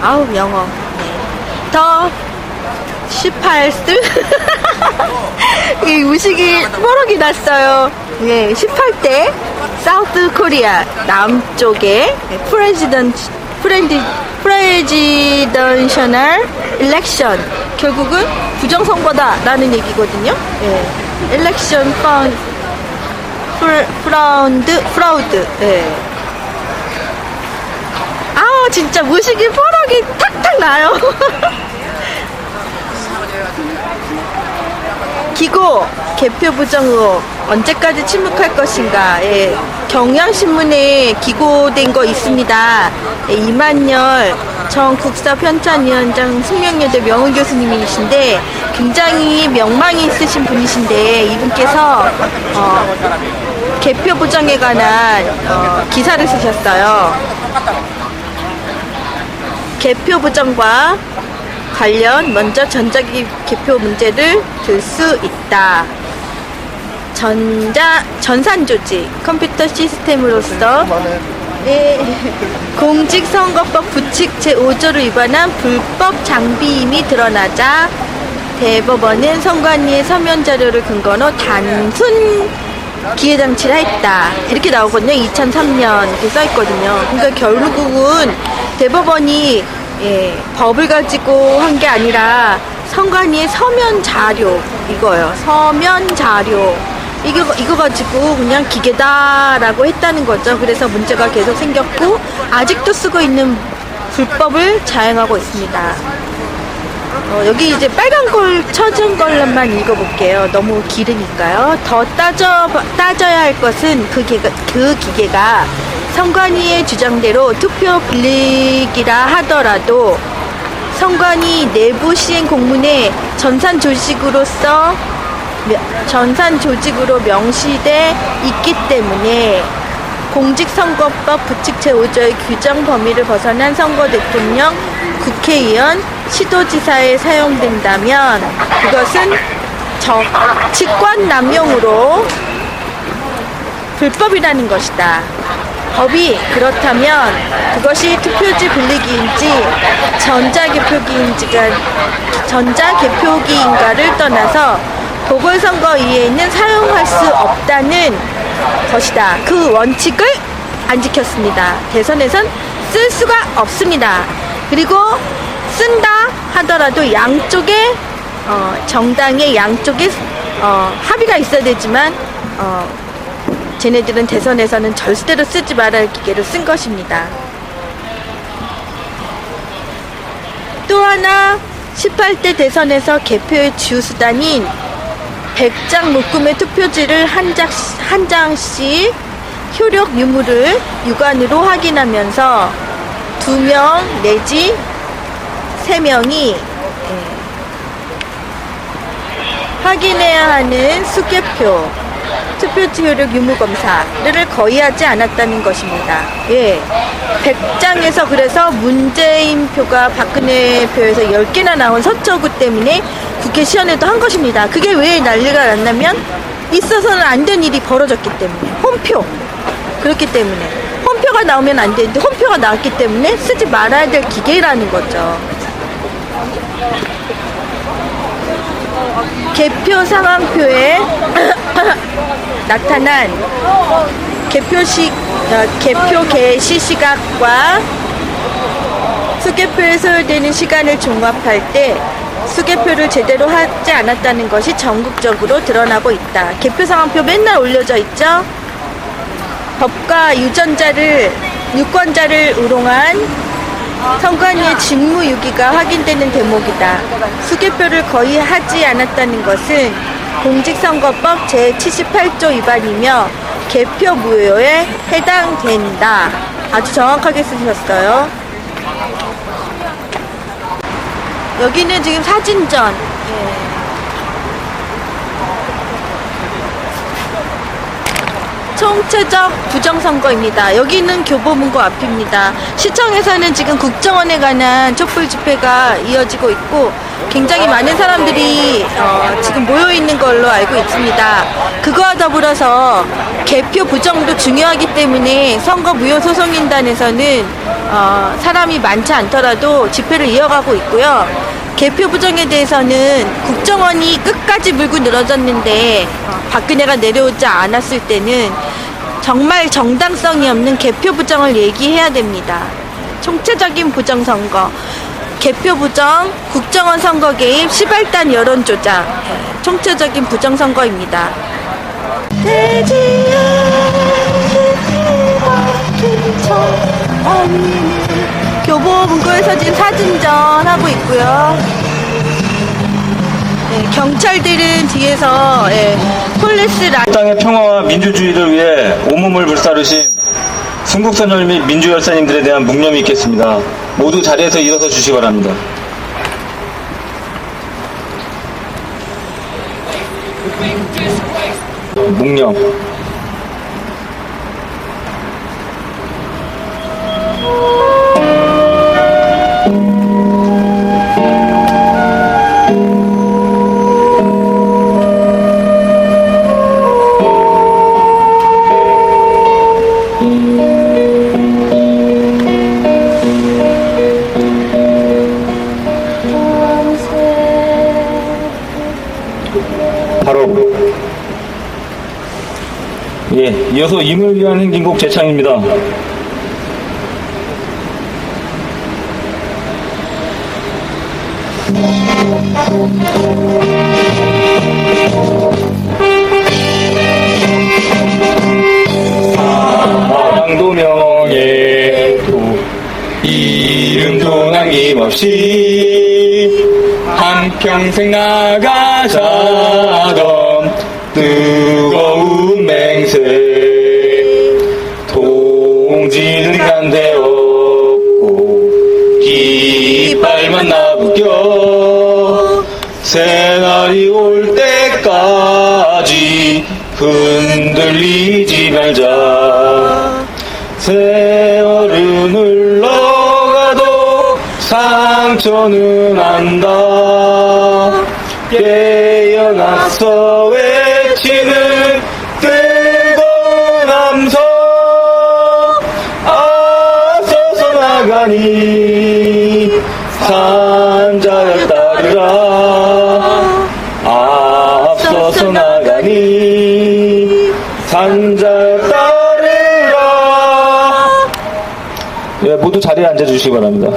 아우, 영어. 더 18스? 이 무식이 뽀록이 났어요. 예, 18대 사우스 코리아 남쪽에 프레지던셔널 일렉션, 결국은 부정선거다 라는 얘기거든요. 예, 일렉션 프라우드. 예. 아우, 진짜 무식이 뽀록이 탁탁 나요. 기고 개표 부정 의혹 언제까지 침묵할 것인가. 예, 경향신문에 기고된 거 있습니다. 예, 이만열 전 국사편찬위원장 숙명여대 명훈 교수님이신데 굉장히 명망이 있으신 분이신데 이분께서 개표 부정에 관한 기사를 쓰셨어요. 개표 부정과 관련 먼저 전자개표 문제를 들 수 있다. 전산조직 컴퓨터 시스템으로서 공직선거법 부칙 제5조를 위반한 불법 장비임이 드러나자 대법원은 선관위의 서면 자료를 근거로 단순 기회장치를 했다. 이렇게 나오거든요. 2003년 이렇게 써있거든요. 그러니까 결국은 대법원이 법을 가지고 한 게 아니라 선관위의 서면 자료 이거예요. 서면 자료 이거 가지고 그냥 기계다라고 했다는 거죠. 그래서 문제가 계속 생겼고 아직도 쓰고 있는 불법을 자행하고 있습니다. 여기 이제 빨간 걸 쳐진 걸로만 읽어볼게요. 너무 길으니까요. 더 따져야 할 것은 그 기계가 선관위의 주장대로 투표 빌리기라 하더라도 선관위 내부 시행 공문에 전산 조직으로 명시돼 있기 때문에 공직선거법 부칙 제5조의 규정 범위를 벗어난 선거 대통령, 국회의원, 시도지사에 사용된다면 그것은 직권 남용으로 불법이라는 것이다. 법이 그렇다면 그것이 투표지 빌리기인지 전자개표기인가를 떠나서 보궐선거위에는 사용할 수 없다는 것이다. 그 원칙을 안 지켰습니다. 대선에선 쓸 수가 없습니다. 그리고 쓴다 하더라도 양쪽에 정당의 양쪽에 합의가 있어야 되지만 쟤네들은 대선에서는 절대로 쓰지 말아야 할 기계를 쓴 것입니다. 또 하나 18대 대선에서 개표의 주 수단인 100장 묶음의 투표지를 한 장씩 효력 유무를 육안으로 확인하면서 2명 내지 3명이 확인해야 하는 수개표 투표지 효력 유무 검사를 거의 하지 않았다는 것입니다. 예, 100장에서 그래서 문재인 표가 박근혜 표에서 10개나 나온 서초구 때문에 국회 시연회도 한 것입니다. 그게 왜 난리가 났냐면 있어서는 안 된 일이 벌어졌기 때문에 홈표 그렇기 때문에 홈표가 나오면 안 되는데 홈표가 나왔기 때문에 쓰지 말아야 될 기계라는 거죠. 개표 상황표에 나타난 개표 개시 시각과 수개표에 소요되는 시간을 종합할 때 수개표를 제대로 하지 않았다는 것이 전국적으로 드러나고 있다. 개표 상황표 맨날 올려져 있죠. 법과 유권자를 우롱한 선관위의 직무유기가 확인되는 대목이다. 수개표를 거의 하지 않았다는 것은 공직선거법 제78조 위반이며 개표 무효에 해당된다. 아주 정확하게 쓰셨어요. 여기는 지금 사진전. 총체적 부정선거입니다. 여기는 교보문고 앞입니다. 시청에서는 지금 국정원에 관한 촛불 집회가 이어지고 있고 굉장히 많은 사람들이 지금 모여 있는 걸로 알고 있습니다. 그거와 더불어서 개표 부정도 중요하기 때문에 선거 무효 소송인단에서는 사람이 많지 않더라도 집회를 이어가고 있고요. 개표 부정에 대해서는 국정원이 끝까지 물고 늘어졌는데 박근혜가 내려오지 않았을 때는 정말 정당성이 없는 개표 부정을 얘기해야 됩니다. 총체적인 부정선거, 개표 부정, 국정원 선거 개입, 시발단 여론 조작, 총체적인 부정선거입니다. 교보문고에서 지금 사진전 하고 있고요. 경찰들은 뒤에서 폴리스 땅의 평화와 민주주의를 위해 온몸을 불사르신 순국선열 및 민주열사님들에 대한 묵념이 있겠습니다. 모두 자리에서 일어서 주시기 바랍니다. 묵념. 바로 이어서 임을 위한 행진곡 재창입니다. 사랑도명에 이름도 남김없이 한평생 나가자던 뜨거운 맹세 동지는 간데 없고 깃발만 나부겨 새날이 올 때까지 흔들리지 말자. 세월은 흘러가도 상처는 안다. 깨어나서 외치는 뜨거운 함성. 앞서서 나가니 산자를 따르라. 앞서서 나가니 산자를 따르라. 모두 자리에 앉아주시기 바랍니다.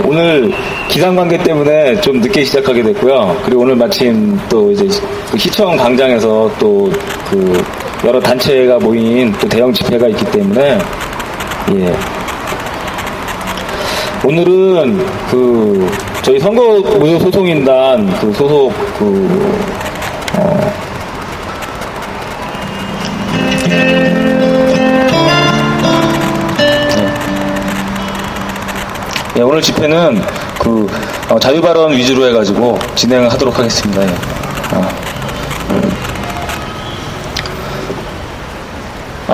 오늘 기상 관계 때문에 좀 늦게 시작하게 됐고요. 그리고 오늘 마침 또 이제 그 시청 광장에서 또 그 여러 단체가 모인 또 대형 집회가 있기 때문에 오늘은 그 저희 선거 무효 소송인단 그 소속 오늘 집회는 그 자유발언 위주로 해가지고 진행하도록 하겠습니다.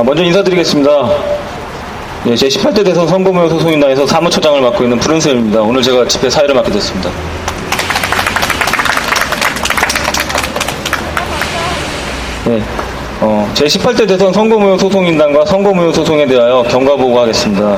먼저 인사드리겠습니다. 제 18대 대선 선거무효 소송인단에서 사무처장을 맡고 있는 푸른쌤입니다. 오늘 제가 집회 사회를 맡게 됐습니다. 제 18대 대선 선거무효 소송인단과 선거무효 소송에 대하여 경과보고하겠습니다.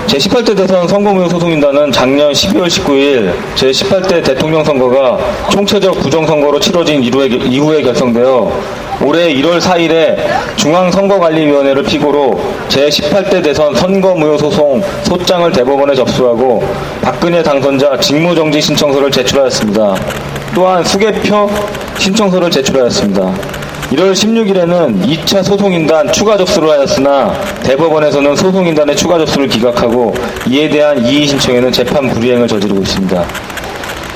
제18대 대선 선거무효 소송인단은 작년 12월 19일 제18대 대통령 선거가 총체적 부정선거로 치러진 이후에 결성되어 올해 1월 4일에 중앙선거관리위원회를 피고로 제18대 대선 선거무효 소송 소장을 대법원에 접수하고 박근혜 당선자 직무정지 신청서를 제출하였습니다. 또한 수개표 신청서를 제출하였습니다. 1월 16일에는 2차 소송인단 추가 접수를 하였으나 대법원에서는 소송인단의 추가 접수를 기각하고 이에 대한 이의 신청에는 재판 불이행을 저지르고 있습니다.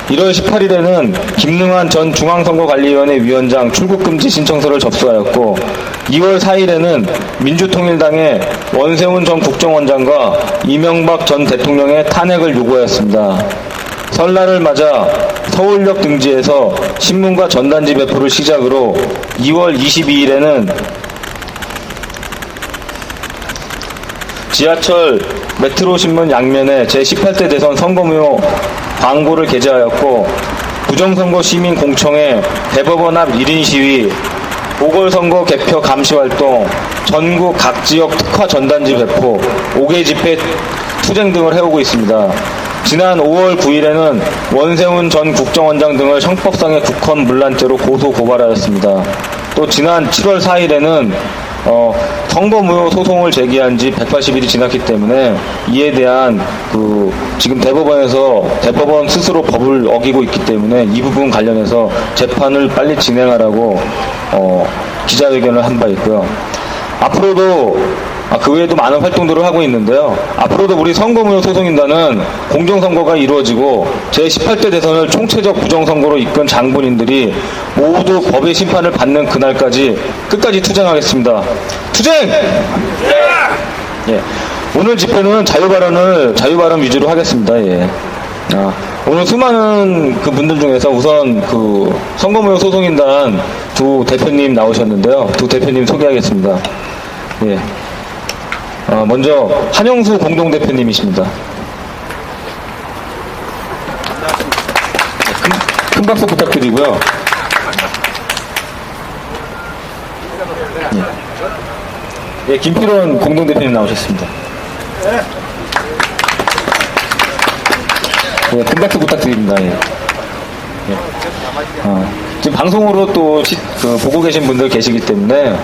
1월 18일에는 김능환 전 중앙선거관리위원회 위원장 출국금지 신청서를 접수하였고 2월 4일에는 민주통일당의 원세훈 전 국정원장과 이명박 전 대통령의 탄핵을 요구하였습니다. 설날을 맞아 서울역 등지에서 신문과 전단지 배포를 시작으로 2월 22일에는 지하철 메트로 신문 양면에 제18대 대선 선거무효 광고를 게재하였고 부정선거 시민 공청회, 대법원 앞 1인 시위, 보궐선거 개표 감시활동, 전국 각 지역 특화 전단지 배포, 5개 집회 투쟁 등을 해오고 있습니다. 지난 5월 9일에는 원세훈 전 국정원장 등을 형법상의 국헌 문란죄로 고소 고발하였습니다. 또 지난 7월 4일에는 선거무효 소송을 제기한 지 180일이 지났기 때문에 이에 대한 지금 대법원 스스로 법을 어기고 있기 때문에 이 부분 관련해서 재판을 빨리 진행하라고 기자회견을 한 바 있고요. 앞으로도 그 외에도 많은 활동들을 하고 있는데요. 앞으로도 우리 선거무효 소송인단은 공정선거가 이루어지고 제18대 대선을 총체적 부정선거로 이끈 장본인들이 모두 법의 심판을 받는 그날까지 끝까지 투쟁하겠습니다. 투쟁! 예. 오늘 집회는 자유발언 위주로 하겠습니다. 예. 오늘 수많은 분들 중에서 우선 선거무효 소송인단 두 대표님 나오셨는데요. 두 대표님 소개하겠습니다. 예. 먼저 한영수 공동대표님이십니다. 큰 박수 부탁드리고요. 예, 김필원 공동대표님 나오셨습니다. 예, 큰 박수 부탁드립니다. 예. 지금 방송으로 또 보고 계신 분들 계시기 때문에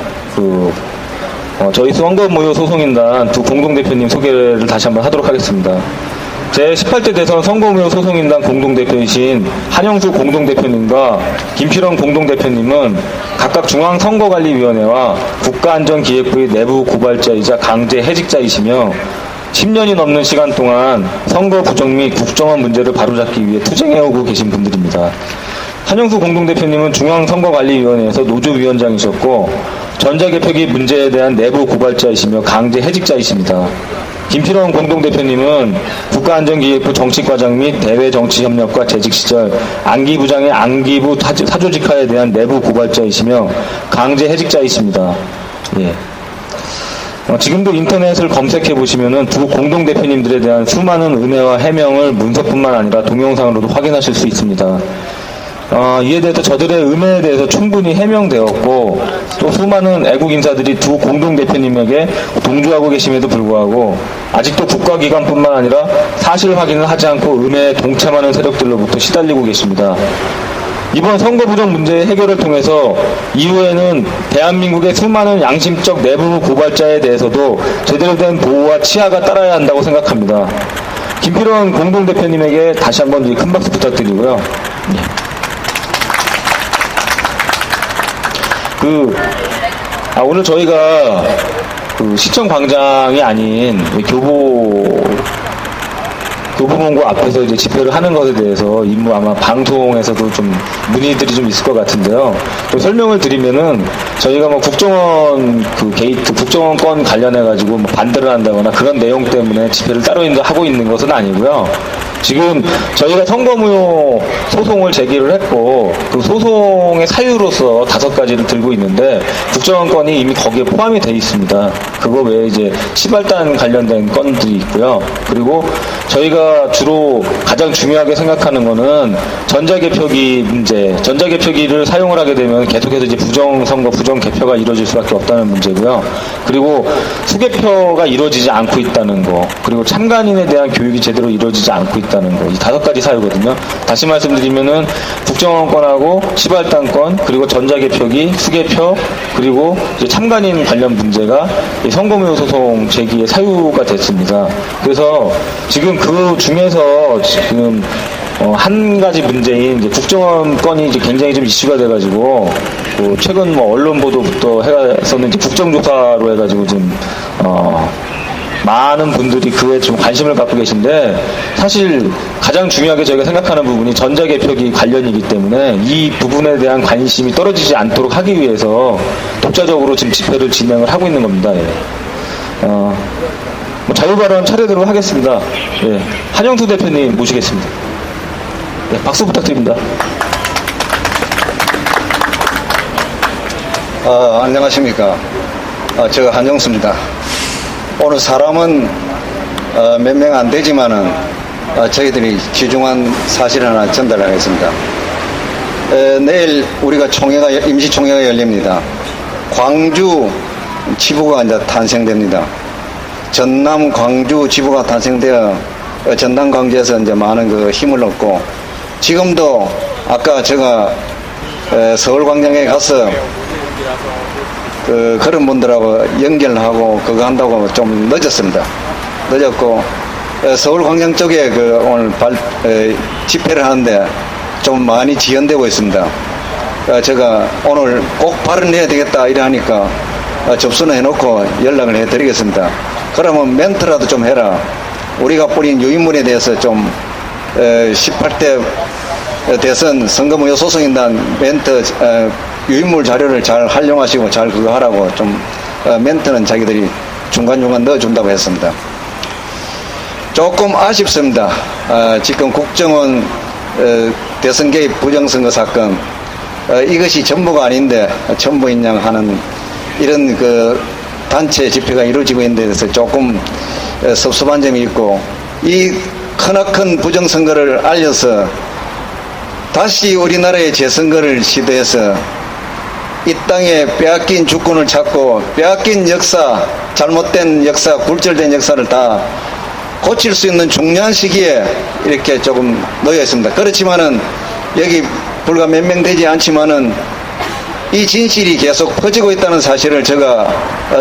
저희 선거무효 소송인단 두 공동대표님 소개를 다시 한번 하도록 하겠습니다. 제18대 대선 선거무효 소송인단 공동대표이신 한영수 공동대표님과 김필원 공동대표님은 각각 중앙선거관리위원회와 국가안전기획부의 내부 고발자이자 강제 해직자이시며 10년이 넘는 시간 동안 선거 부정 및 국정원 문제를 바로잡기 위해 투쟁해오고 계신 분들입니다. 한영수 공동대표님은 중앙선거관리위원회에서 노조위원장이셨고 전자개표기 문제에 대한 내부 고발자이시며 강제 해직자이십니다. 김필원 공동대표님은 국가안전기획부 정치과장 및 대외정치협력과 재직 시절 안기부장의 안기부 사조직화에 대한 내부 고발자이시며 강제 해직자이십니다. 예. 지금도 인터넷을 검색해 보시면은 두 공동대표님들에 대한 수많은 은혜와 해명을 문서뿐만 아니라 동영상으로도 확인하실 수 있습니다. 이에 대해서 저들의 은혜에 대해서 충분히 해명되었고 또 수많은 애국 인사들이 두 공동대표님에게 동조하고 계심에도 불구하고 아직도 국가기관뿐만 아니라 사실 확인을 하지 않고 은혜에 동참하는 세력들로부터 시달리고 계십니다. 이번 선거 부정 문제의 해결을 통해서 이후에는 대한민국의 수많은 양심적 내부 고발자에 대해서도 제대로 된 보호와 치하가 따라야 한다고 생각합니다. 김필원 공동대표님에게 다시 한번 큰 박수 부탁드리고요. 오늘 저희가 시청 광장이 아닌 교보문고 앞에서 이제 집회를 하는 것에 대해서 아마 방송에서도 좀 문의들이 좀 있을 것 같은데요. 또 설명을 드리면은 저희가 국정원 국정원 건 관련해가지고 반대를 한다거나 그런 내용 때문에 집회를 따로 하고 있는 것은 아니고요. 지금 저희가 선거무효 소송을 제기를 했고 그 소송의 사유로서 5가지를 들고 있는데 국정원 건이 이미 거기에 포함이 되어 있습니다. 그거 외에 이제 시발단 관련된 건들이 있고요. 그리고 저희가 주로 가장 중요하게 생각하는 거는 전자개표기 문제, 전자개표기를 사용을 하게 되면 계속해서 이제 부정선거, 부정개표가 이루어질 수밖에 없다는 문제고요. 그리고 수개표가 이루어지지 않고 있다는 거, 그리고 참관인에 대한 교육이 제대로 이루어지지 않고 있다는 거, 이 5가지 사유거든요. 다시 말씀드리면은 국정원 건하고 시발단 건, 그리고 전자개표기, 수개표, 그리고 이제 참관인 관련 문제가 선거무효 소송 제기의 사유가 됐습니다. 그래서 지금 그 중에서 지금 한 가지 문제인 이제 국정원 건이 이제 굉장히 좀 이슈가 돼가지고 최근 언론 보도부터 해서는 이제 국정조사로 해가지고 지금 많은 분들이 그에 좀 관심을 갖고 계신데 사실 가장 중요하게 저희가 생각하는 부분이 전자개표기 관련이기 때문에 이 부분에 대한 관심이 떨어지지 않도록 하기 위해서 독자적으로 지금 집회를 진행을 하고 있는 겁니다. 예. 자유발언 차례대로 하겠습니다. 예. 한영수 대표님 모시겠습니다. 네, 박수 부탁드립니다. 안녕하십니까. 제가 한영수입니다. 오늘 사람은 몇 명 안 되지만은 저희들이 귀중한 사실 하나 전달하겠습니다. 내일 우리가 임시총회가 열립니다. 광주 지부가 이제 탄생됩니다. 전남 광주 지부가 탄생되어 전남 광주에서 이제 많은 그 힘을 얻고, 지금도 아까 제가 서울광장에 가서 그런 분들하고 연결하고 그거 한다고 좀 늦었고 서울광장 쪽에 오늘 집회를 하는데 좀 많이 지연되고 있습니다. 제가 오늘 꼭 발언해야 되겠다 이러니까 접수는 해놓고 연락을 해드리겠습니다. 그러면 멘트라도 좀 해라. 우리가 뿌린 유인물에 대해서 좀 18대 대선 선거무효 소송인단 멘트 유인물 자료를 잘 활용하시고 잘 그거 하라고 좀 멘트는 자기들이 중간중간 넣어준다고 했습니다. 조금 아쉽습니다. 지금 국정원 대선 개입 부정선거 사건 이것이 전부가 아닌데 전부인 양 하는 이런 그 단체 집회가 이루어지고 있는 데 대해서 조금 섭섭한 점이 있고, 이 크나큰 부정선거를 알려서 다시 우리나라의 재선거를 시도해서 이 땅에 빼앗긴 주권을 찾고 빼앗긴 역사, 잘못된 역사, 굴절된 역사를 다 고칠 수 있는 중요한 시기에 이렇게 조금 놓여 있습니다. 그렇지만은 여기 불과 몇 명 되지 않지만은 이 진실이 계속 퍼지고 있다는 사실을 제가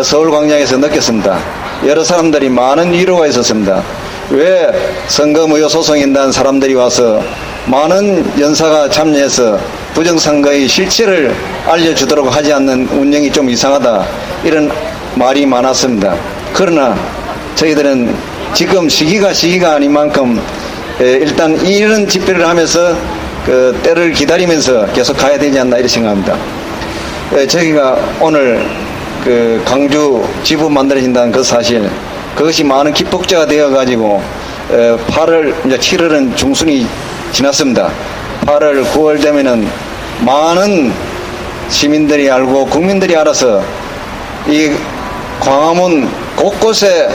서울광장에서 느꼈습니다. 여러 사람들이 많은 위로가 있었습니다. 왜 선거무효 소송인단 사람들이 와서 많은 연사가 참여해서 부정선거의 실체를 알려주도록 하지 않는 운영이 좀 이상하다, 이런 말이 많았습니다. 그러나 저희들은 지금 시기가 아닌 만큼 일단 이런 집회를 하면서 그 때를 기다리면서 계속 가야 되지 않나 이렇게 생각합니다. 저희가 오늘 그 광주 지부 만들어진다는 그 사실, 그것이 많은 기폭제가 되어 가지고 8월 이제 7월은 중순이 지났습니다. 8월 9월 되면은 많은 시민들이 알고 국민들이 알아서 이 광화문 곳곳에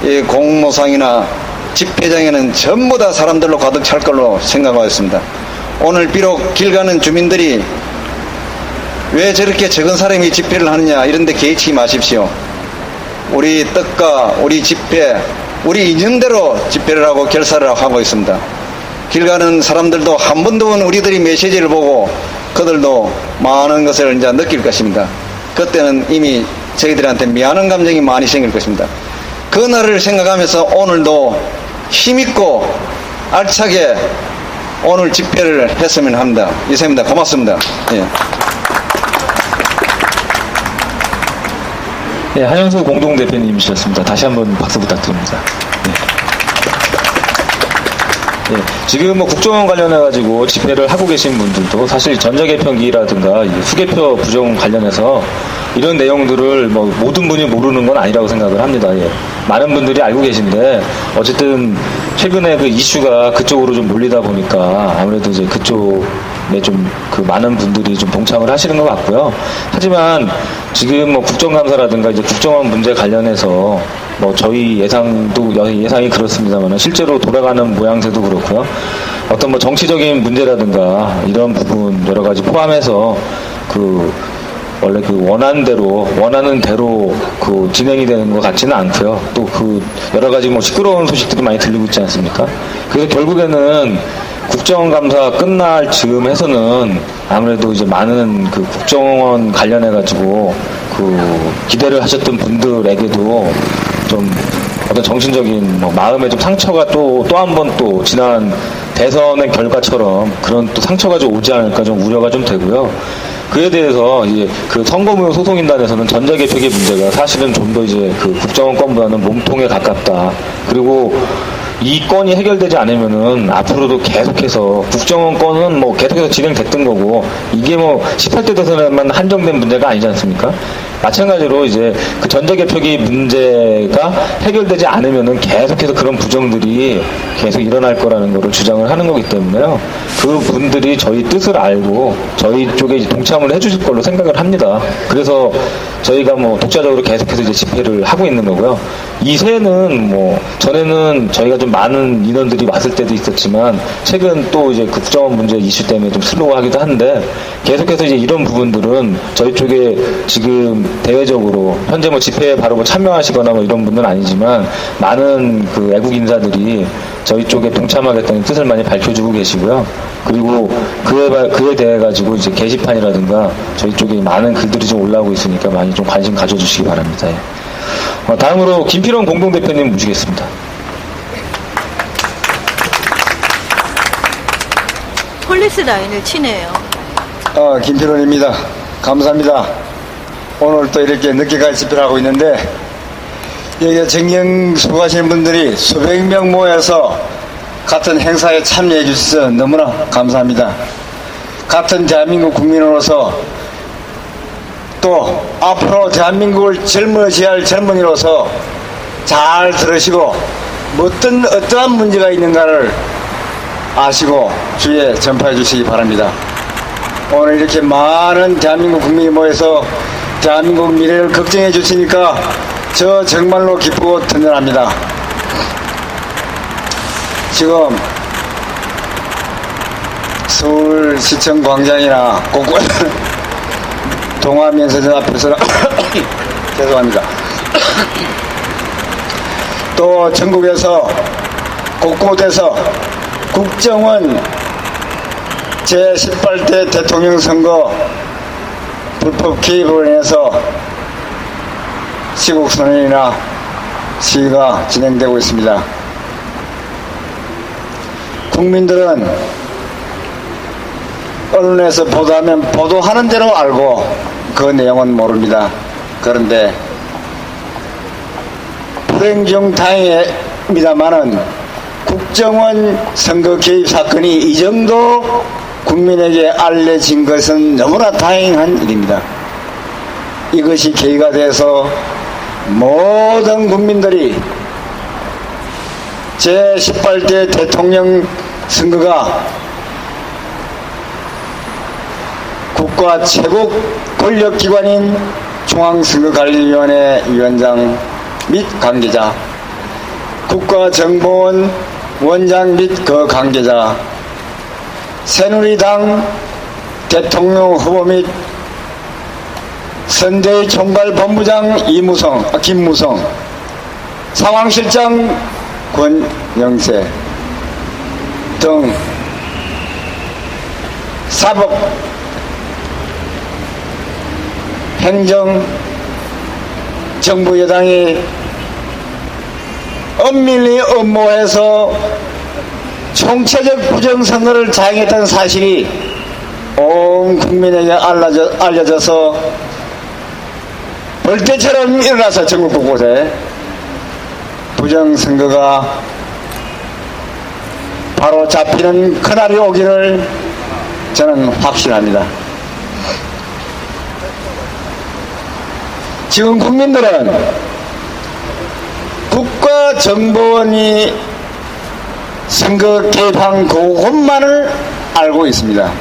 이 공모상이나 집회장에는 전부 다 사람들로 가득 찰 걸로 생각하고 있습니다. 오늘 비록 길 가는 주민들이 왜 저렇게 적은 사람이 집회를 하느냐 이런데 개의치 마십시오. 우리 뜻과 우리 집회, 우리 인연대로 집회를 하고 결사를 하고 있습니다. 길 가는 사람들도 한 번 더 우리들이 메시지를 보고 그들도 많은 것을 이제 느낄 것입니다. 그때는 이미 저희들한테 미안한 감정이 많이 생길 것입니다. 그날을 생각하면서 오늘도 힘있고 알차게 오늘 집회를 했으면 합니다. 이상입니다. 고맙습니다. 예. 네, 한영수 공동대표님이셨습니다. 다시 한번 박수 부탁드립니다. 네. 네, 지금 뭐 국정원 관련해가지고 집회를 하고 계신 분들도 사실 전자개표기라든가 수개표 부정 관련해서 이런 내용들을 뭐 모든 분이 모르는 건 아니라고 생각을 합니다. 예. 많은 분들이 알고 계신데 어쨌든 최근에 그 이슈가 그쪽으로 좀 몰리다 보니까 아무래도 이제 그쪽에 좀 그 많은 분들이 좀 동참을 하시는 것 같고요. 하지만 지금 뭐 국정감사라든가 이제 국정원 문제 관련해서 뭐 저희 예상이 그렇습니다만 실제로 돌아가는 모양새도 그렇고요. 어떤 뭐 정치적인 문제라든가 이런 부분 여러 가지 포함해서 원래 원하는 대로 진행이 되는 것 같지는 않고요. 또 여러 가지 뭐 시끄러운 소식들이 많이 들리고 있지 않습니까? 그래서 결국에는 국정감사 끝날 즈음에서는 아무래도 이제 많은 국정원 관련해가지고 기대를 하셨던 분들에게도 좀 어떤 정신적인 마음에 좀 상처가 또 한 번 또 지난 대선의 결과처럼 그런 또 상처가 좀 오지 않을까 좀 우려가 좀 되고요. 그에 대해서 이제 선거무효 소송인단에서는 전자개표기 문제가 사실은 좀 더 이제 국정원 건보다는 몸통에 가깝다. 그리고 이 건이 해결되지 않으면은 앞으로도 계속해서 국정원 건은 뭐 계속해서 진행됐던 거고 이게 뭐 18대 대선에만 한정된 문제가 아니지 않습니까? 마찬가지로 이제 전자개표기 문제가 해결되지 않으면은 계속해서 그런 부정들이 계속 일어날 거라는 거를 주장을 하는 거기 때문에요. 그 분들이 저희 뜻을 알고 저희 쪽에 이제 동참을 해주실 걸로 생각을 합니다. 그래서 저희가 뭐 독자적으로 계속해서 이제 집회를 하고 있는 거고요. 이 새해는 뭐 전에는 저희가 좀 많은 인원들이 왔을 때도 있었지만 최근 또 이제 그 국정원 문제 이슈 때문에 좀 슬로우하기도 한데 계속해서 이제 이런 부분들은 저희 쪽에 지금 대외적으로 현재 뭐 집회에 바로 뭐 참여하시거나 뭐 이런 분들은 아니지만 많은 그 애국 인사들이 저희 쪽에 동참하겠다는 뜻을 많이 밝혀주고 계시고요. 그리고 그에 대해 가지고 이제 게시판이라든가 저희 쪽에 많은 글들이 좀 올라오고 있으니까 많이 좀 관심 가져주시기 바랍니다. 예. 다음으로 김필원 공동대표님 모시겠습니다. 폴리스 라인을 치네요. 김필원입니다. 감사합니다. 오늘 또 이렇게 늦게까지 집회를 하고 있는데 여기 정경 수고하시는 분들이 수백 명 모여서 같은 행사에 참여해 주셔서 너무나 감사합니다. 같은 대한민국 국민으로서 또 앞으로 대한민국을 젊어져야 할 젊은이로서 잘 들으시고 어떠한 문제가 있는가를 아시고 주위에 전파해 주시기 바랍니다. 오늘 이렇게 많은 대한민국 국민이 모여서 대한민국 미래를 걱정해 주시니까 저 정말로 기쁘고 든든합니다. 지금 서울시청 광장이나 곳곳 동아면세점 앞에서 죄송합니다. 또 전국에서 곳곳에서 국정원 제18대 대통령 선거 불법 개입으로 인해서 시국선언이나 시위가 진행되고 있습니다. 국민들은 언론에서 보도하면 보도하는 대로 알고 그 내용은 모릅니다. 그런데 불행 중 다행입니다만은 국정원 선거 개입 사건이 이 정도 국민에게 알려진 것은 너무나 다행한 일입니다. 이것이 계기가 돼서 모든 국민들이 제18대 대통령 선거가 국가 최고 권력기관인 중앙선거관리위원회 위원장 및 관계자, 국가정보원 원장 및 그 관계자, 새누리당 대통령 후보 및 선대위 총괄본부장 김무성, 상황실장 권영세 등 사법, 행정, 정부 여당이 엄밀히 업무해서 총체적 부정선거를 자행했다는 사실이 온 국민에게 알려져서 벌떼처럼 일어나서 전국 곳곳에 부정선거가 바로 잡히는 그날이 오기를 저는 확신합니다. 지금 국민들은 국가정보원이 선거 개입한 그것만을 알고 있습니다.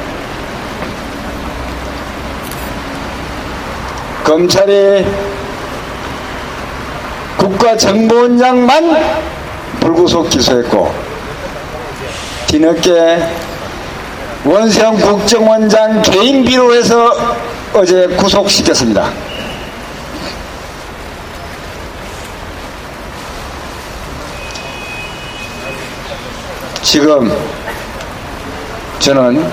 검찰이 국가정보원장만 불구속 기소했고 뒤늦게 원세훈 국정원장 개인 비로해서 어제 구속시켰습니다. 지금 저는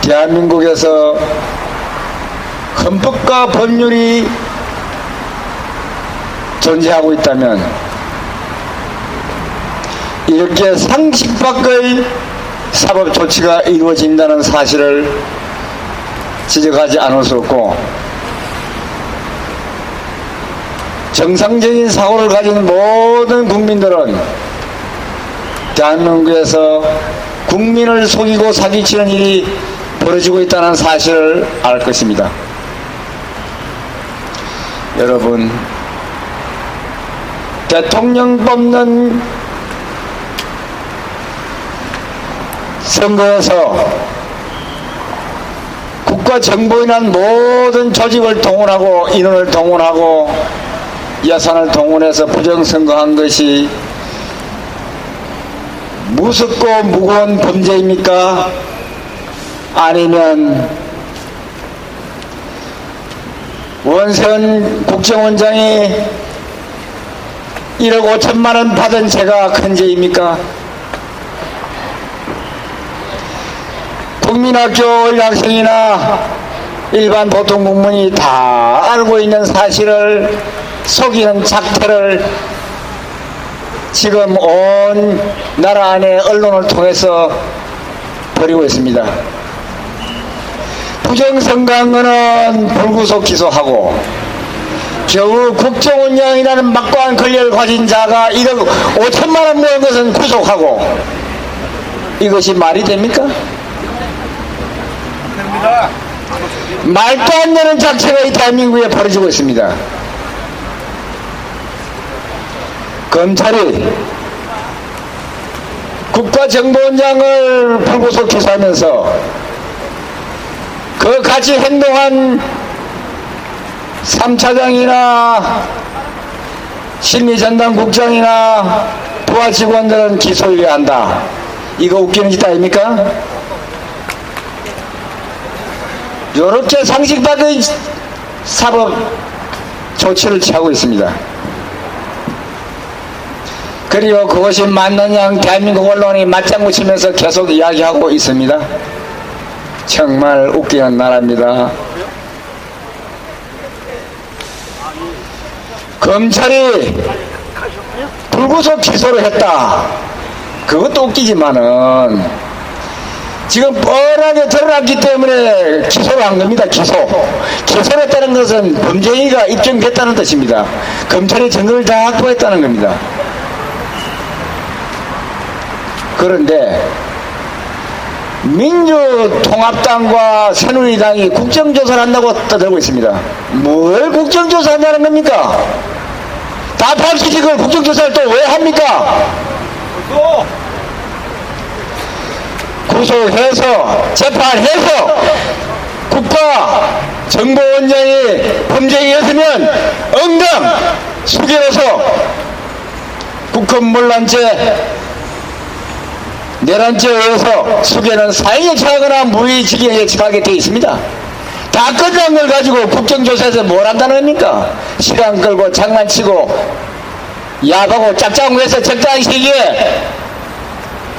대한민국에서 헌법과 법률이 존재하고 있다면 이렇게 상식 밖의 사법 조치가 이루어진다는 사실을 지적하지 않을 수 없고, 정상적인 사고를 가진 모든 국민들은 대한민국에서 국민을 속이고 사기치는 일이 벌어지고 있다는 사실을 알 것입니다. 여러분, 대통령 뽑는 선거에서 국가정보인한 모든 조직을 동원하고 인원을 동원하고 예산을 동원해서 부정선거한 것이 무섭고 무거운 범죄입니까? 아니면 원세훈 국정원장이 1억 5천만 원 받은 죄가 큰 죄입니까? 국민학교 학생이나 일반 보통 국민이 다 알고 있는 사실을 속이는 작태를 지금 온 나라 안에 언론을 통해서 벌이고 있습니다. 부정선거한 거는 불구속 기소하고 겨우 국정원장이라는 막강한 권력을 가진 자가 1억 5천만 원 모은 것은 구속하고, 이것이 말이 됩니까? 말도 안 되는 작체가 이 대한민국에 벌어지고 있습니다. 검찰이 국가정보원장을 불구속 기소하면서 그 같이 행동한 3차장이나 심리전담국장이나 부하 직원들은 기소해야 한다. 이거 웃기는 짓 아닙니까? 이렇게 상식밖의 사법 조치를 취하고 있습니다. 그리고 그것이 맞느냐 대한민국 언론이 맞장구 치면서 계속 이야기하고 있습니다. 정말 웃기는 나라입니다. 검찰이 불구속 기소를 했다. 그것도 웃기지만은 지금 뻔하게 드러났기 때문에 기소를 한 겁니다. 기소를 했다는 것은 범죄행위가 입증됐다는 뜻입니다. 검찰이 증거를 다 확보했다는 겁니다. 그런데 민주통합당과 새누리당이 국정조사를 한다고 떠들고 있습니다. 뭘 국정조사 한다는 겁니까? 다 밝히지 그걸 국정조사를 또 왜 합니까? 구속해서 재판해서 국가정보원장이 범죄였으면 응당 수개로서 국헌문란죄 내란죄에 의해서 수개는 사형에 처하거나 무의징역에 처하게 되어 있습니다. 다 끝난 걸 가지고 국정조사에서 뭘 한다는 겁니까? 시간 끌고 장난치고 야하고 짝짝해서 적당한 시기에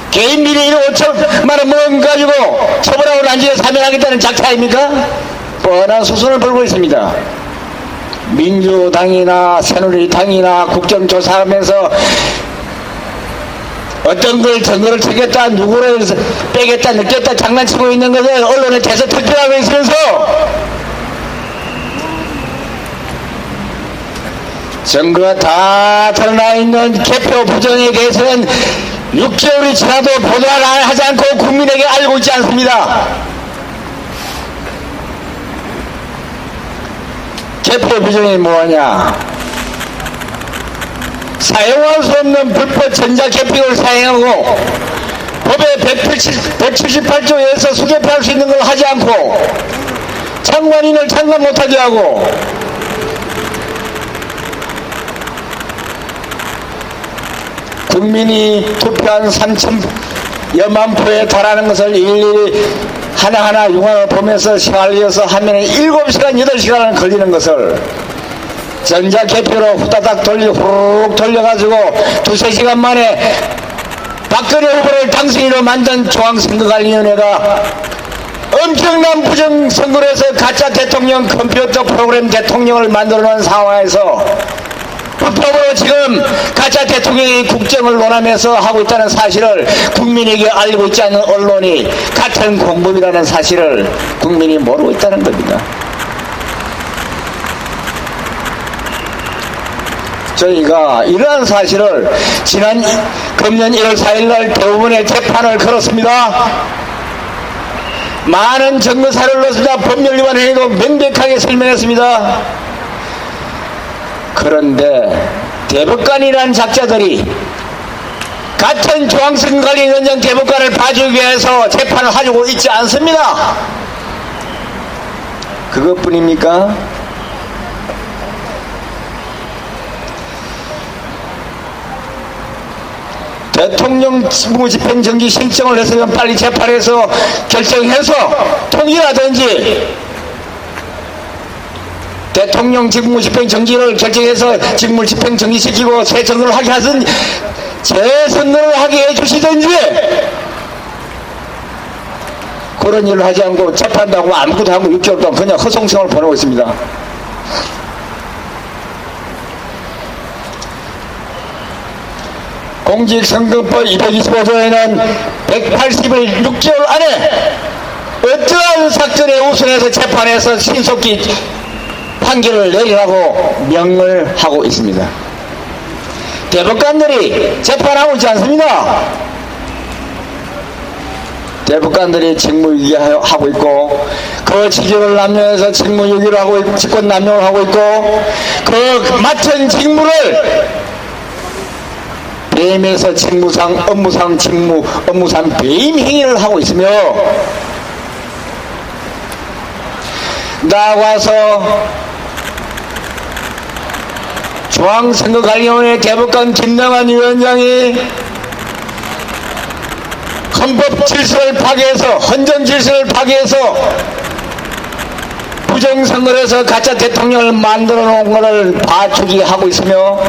개인 비리 1억 5천만 원 모은 가지고 처벌하고 난 뒤에 사면하겠다는 작태 아닙니까? 뻔한 수순을 벌고 있습니다. 민주당이나 새누리당이나 국정조사하면서 어떤 걸 증거를 찾겠다, 누구를 빼겠다, 늦겠다 장난치고 있는 것을 언론에 대서 특별하고 있으면서 증거가 다 드러나 있는 개표 부정에 대해서는 6개월이 지나도 보도를 하지 않고 국민에게 알고 있지 않습니다. 개표 부정이 뭐하냐? 사용할 수 없는 불법 전자개표를 사용하고 법의 178조에서 수개표할 수 있는 걸 하지 않고 참관인을 참관 못하게 하고 국민이 투표한 3천여만 표에 달하는 것을 일일이 하나하나 융합을 보면서 시간을이어서 하면 7시간, 8시간은 걸리는 것을 전자개표로 후다닥 후루룩 돌려가지고 2-3시간 만에 박근혜 후보를 당선인으로 만든 중앙선거관리위원회가 엄청난 부정선거를 해서 가짜 대통령 컴퓨터 프로그램 대통령을 만들어 놓은 상황에서 불법으로 지금 가짜 대통령이 국정을 논하면서 하고 있다는 사실을 국민에게 알고 있지 않은 언론이 같은 공범이라는 사실을 국민이 모르고 있다는 겁니다. 저희가 이러한 사실을 지난 금년 1월 4일날 대법원에 재판을 걸었습니다. 많은 증거사를 넣었습니다. 법률위반 행위도 명백하게 설명했습니다. 그런데 대법관이라는 작자들이 같은 중앙선거관리위원장 대법관을 봐주기 위해서 재판을 하고 있지 않습니다. 그것뿐입니까? 대통령 직무집행정지 신청을 했으면 빨리 재판에서 결정해서 통일하든지, 대통령 직무집행정지를 결정해서 직무집행정지시키고 재선거를 하게 하든 재선거를 하게 해주시든지, 그런 일을 하지 않고 재판도 하고 아무것도 하고 6개월 동안 그냥 허송세월을 보내고 있습니다. 공직선거법 225조에는 180일 6개월 안에 어떠한 사건에 우선해서 재판에서 신속히 판결을 내리라고 명을 하고 있습니다. 대법관들이 재판하고 있지 않습니다. 대법관들이 직무유기하고 있고, 그 직위를 남용해서 직무유기를 하고 있고, 직권 남용을 하고 있고, 그 맡은 직무를 배임해서 직무상, 업무상 배임 행위를 하고 있으며, 나와서 중앙선거관리위원회 대법관 김남환 위원장이 헌법 질서를 파괴해서, 헌정 질서를 파괴해서 부정선거를 해서 가짜 대통령을 만들어 놓은 것을 봐주기 하고 있으며,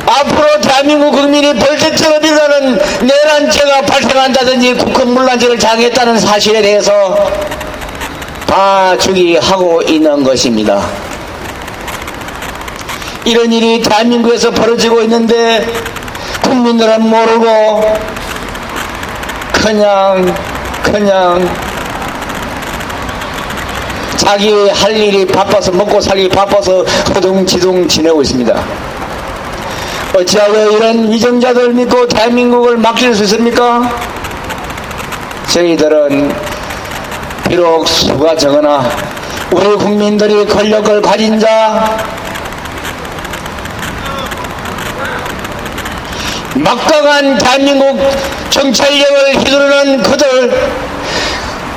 앞으로 대한민국 국민이 벌떼처럼 일어나는 내란죄가 발생한다든지 국헌문란죄를 당했다는 사실에 대해서 봐주기 하고 있는 것입니다. 이런 일이 대한민국에서 벌어지고 있는데 국민들은 모르고 그냥 자기 할 일이 바빠서, 먹고 살기 바빠서 허둥지둥 지내고 있습니다. 어찌하여 이런 위정자들 믿고 대한민국을 맡길 수 있습니까? 저희들은 비록 수가 적으나 우리 국민들이 권력을 가진 자, 막강한 대한민국 정찰력을 휘두르는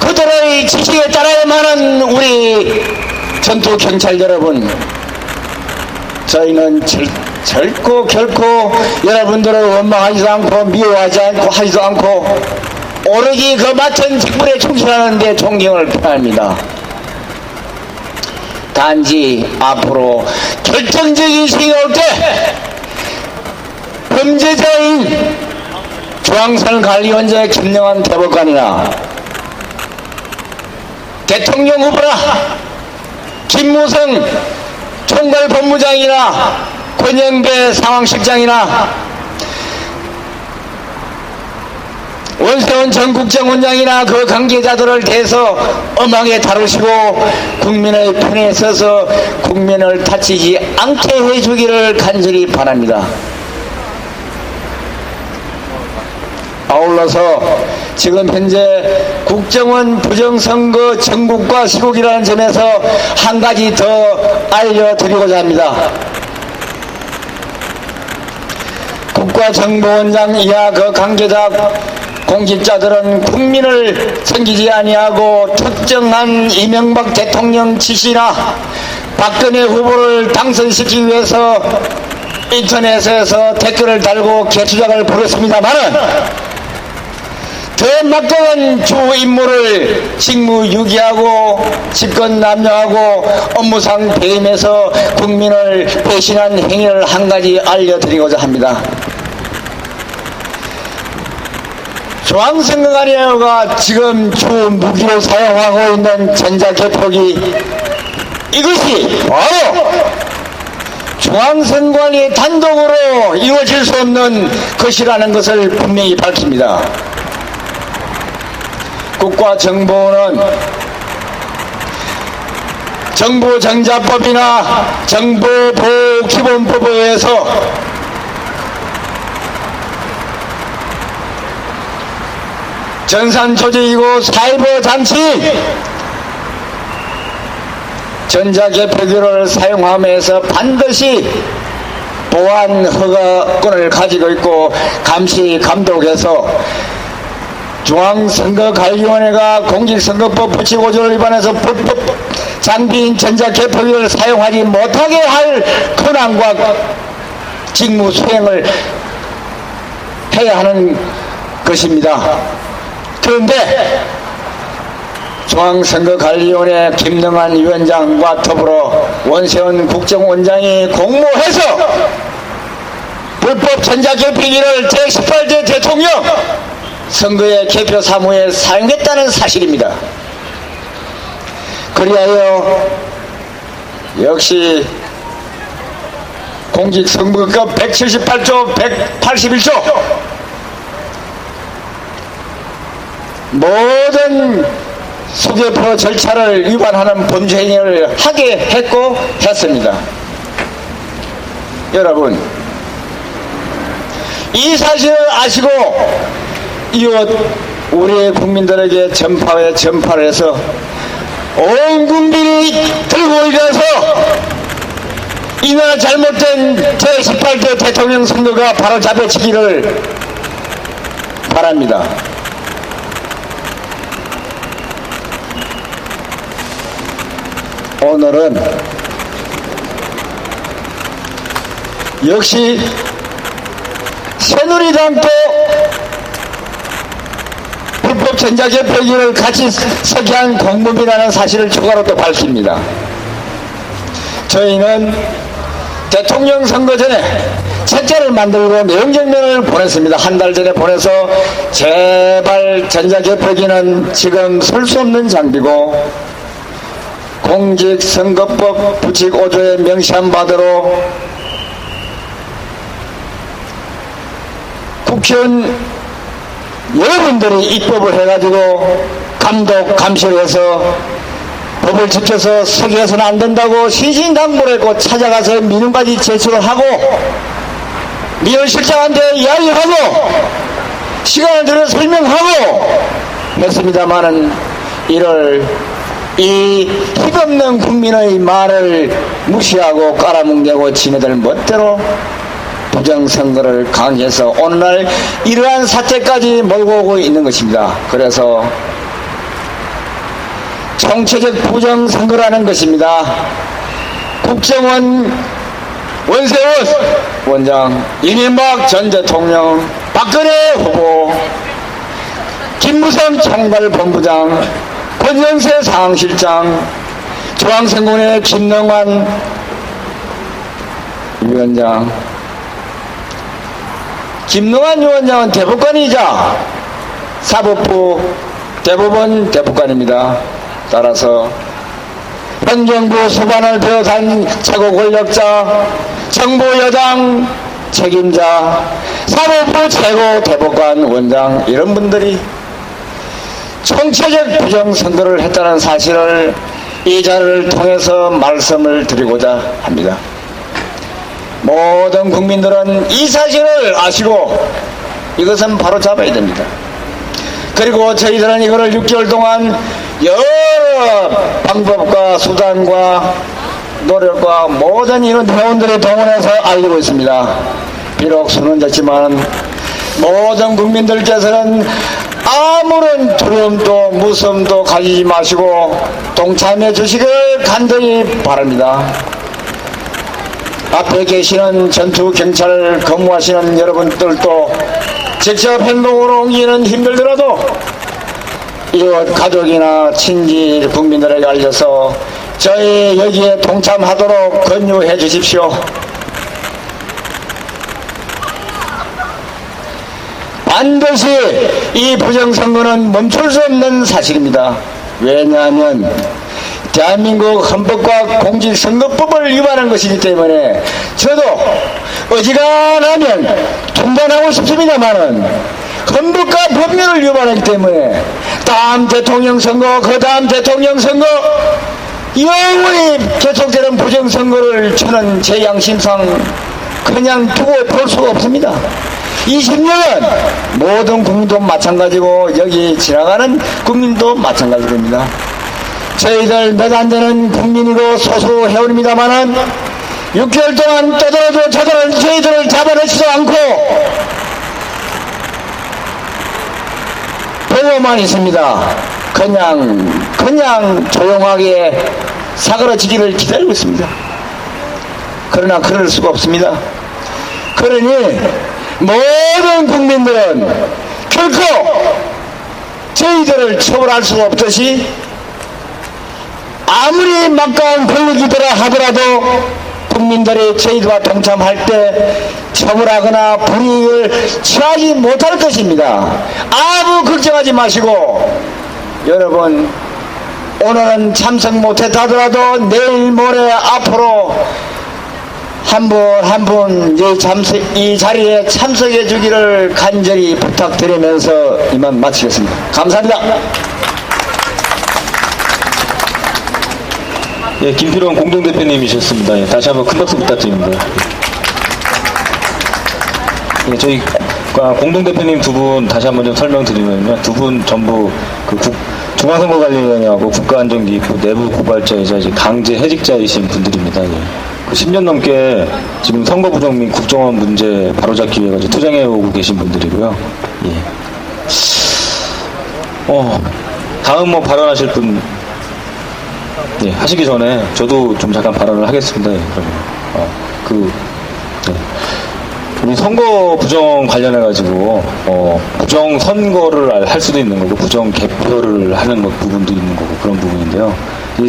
그들의 지시에 따라야만 하는 우리 전투 경찰 여러분, 저희는 결코 여러분들을 원망하지도 않고 미워하지 않고 하지도 않고 오로지 그 맡은 직분에 충실하는 데 존경을 표합니다. 단지 앞으로 결정적인 시기가 올 때 범죄자인 중앙선관리위원장의 김영환 대법관이나 대통령 후보나 김무성 총괄법무장이나 권영배 상황실장이나 원세훈 전 국정원장이나 그 관계자들을 대해서 엄하게 다루시고 국민의 편에 서서 국민을 다치지 않게 해주기를 간절히 바랍니다. 아울러서 지금 현재 국정원 부정선거 전국과 시국이라는 점에서 한 가지 더 알려드리고자 합니다. 국가정보원장 이하 그 관계자 공직자들은 국민을 섬기지 아니하고 특정한 이명박 대통령 지시나 박근혜 후보를 당선시키기 위해서 인터넷에서 댓글을 달고 개수작을 벌였습니다만은 더 막강한 주 임무를 직무유기하고 직권남용하고 업무상 배임해서 국민을 배신한 행위를 한 가지 알려드리고자 합니다. 중앙선거관리위원회가 지금 주 무기로 사용하고 있는 전자개표기, 이것이 바로 중앙선관위 단독으로 이루어질 수 없는 것이라는 것을 분명히 밝힙니다. 국가정보원은 정보정자법이나 정보보호기본법에 의해서 전산조직이고 사이버 장치인 전자개표기를 사용함에서 반드시 보안 허가권을 가지고 있고 감시 감독해서 중앙선거관리위원회가 공직선거법 부칙 5조를 위반해서 불법 장비인 전자개표기를 사용하지 못하게 할 권한과 직무 수행을 해야 하는 것입니다. 그런데 중앙선거관리위원회 김능한 위원장과 더불어 원세훈 국정원장이 공모해서 불법 전자개표기를 제18대 대통령 선거의 개표 사무에 사용했다는 사실입니다. 그리하여 역시 공직선거법 178조 181조 모든 수개표 절차를 위반하는 범죄 행위를 하게 했고 했습니다. 여러분, 이 사실을 아시고 이웃 우리 국민들에게 전파를 해서 온 국민이 들고 일어서 이나 잘못된 제18대 대통령 선거가 바로 잡혀지기를 바랍니다. 오늘은 역시 새누리당도 불법 전자개표기를 같이 석회한 공범이라는 사실을 추가로 또 밝힙니다. 저희는 대통령 선거 전에 책자를 만들고 내용정면을 보냈습니다. 한 달 전에 보내서 제발 전자개표기는 지금 쓸 수 없는 장비고 공직선거법 부칙 5조에 명시한 바대로 국회의원 여러분들이 입법을 해가지고 감독 감시를 해서 법을 지켜서 서기해서는 안 된다고 신신당부를 했고 찾아가서 민원까지 제출을 하고 민원실장한테 이야기하고 시간을 들여 설명하고 했습니다마는 이 힘없는 국민의 말을 무시하고 깔아뭉개고 지네들 멋대로 부정선거를 강행해서 오늘날 이러한 사태까지 몰고 오고 있는 것입니다. 그래서 정치적 부정선거라는 것입니다. 국정원 원세훈 원장, 이명박 전 대통령, 박근혜 후보, 김무성 총괄본부장, 권영세 상황실장, 중앙선거위원회 김능환 위원장. 김능환 위원장은 대법관이자 사법부 대법원 대법관입니다. 따라서 현 정부 수반을 비롯한 최고 권력자, 정부 여당 책임자, 사법부 최고 대법관 원장 이런 분들이 총체적 부정선거를 했다는 사실을 이 자료를 통해서 말씀을 드리고자 합니다. 모든 국민들은 이 사실을 아시고 이것은 바로 잡아야 됩니다. 그리고 저희들은 이거를 6개월 동안 여러 방법과 수단과 노력과 모든 이런 회원들의 동원해서 알리고 있습니다. 비록 수는 적지만 모든 국민들께서는 아무런 두려움도 무서움도 가지지 마시고 동참해 주시길 간절히 바랍니다. 앞에 계시는 전투경찰 근무하시는 여러분들도 직접 행동으로 옮기는 힘들더라도 이웃 가족이나 친지 국민들에게 알려서 저희 여기에 동참하도록 권유해 주십시오. 반드시 이 부정선거는 멈출 수 없는 사실입니다. 왜냐하면 대한민국 헌법과 공직선거법을 위반한 것이기 때문에 저도 어지간하면 중단하고 싶습니다만은 헌법과 법률을 위반하기 때문에 다음 대통령 선거, 그 다음 대통령 선거 영원히 계속되는 부정선거를 저는 제 양심상 그냥 두고 볼 수가 없습니다. 20년은 모든 국민도 마찬가지고 여기 지나가는 국민도 마찬가지입니다. 저희들 몇 안 되는 국민이고 소수 회원입니다만은 6개월 동안 떠들어도 저희들을 잡아내지도 않고 보고만 있습니다. 그냥 조용하게 사그러지기를 기다리고 있습니다. 그러나 그럴 수가 없습니다. 그러니 모든 국민들은 결코 저희들을 처벌할 수가 없듯이 아무리 막강한 권력이더라 하더라도 국민들이 저희들과 동참할 때 처벌하거나 불이익을 취하지 못할 것입니다. 아무 걱정하지 마시고 여러분 오늘은 참석 못했다 하더라도 내일 모레 앞으로 한 분 이 자리에 참석해 주기를 간절히 부탁드리면서 이만 마치겠습니다. 감사합니다. 예, 김필원 공동대표님이셨습니다. 예, 다시 한번 큰 박수 부탁드립니다. 예, 저희 공동대표님 두 분 다시 한번 좀 설명드리면요. 두 분 전부 그 중앙선거관리위원회하고 국가안전기획부 내부 고발자이자 이제 강제 해직자이신 분들입니다. 예. 그 10년 넘게 지금 선거 부정 및 국정원 문제 바로잡기 위해 가지고 투쟁해 오고 계신 분들이고요. 예. 다음 뭐 발언하실 분, 예, 하시기 전에 저도 좀 잠깐 발언을 하겠습니다. 예, 그러면. 우리 선거 부정 관련해가지고, 부정 선거를 할 수도 있는 거고, 부정 개표를 하는 부분도 있는 거고, 그런 부분인데요.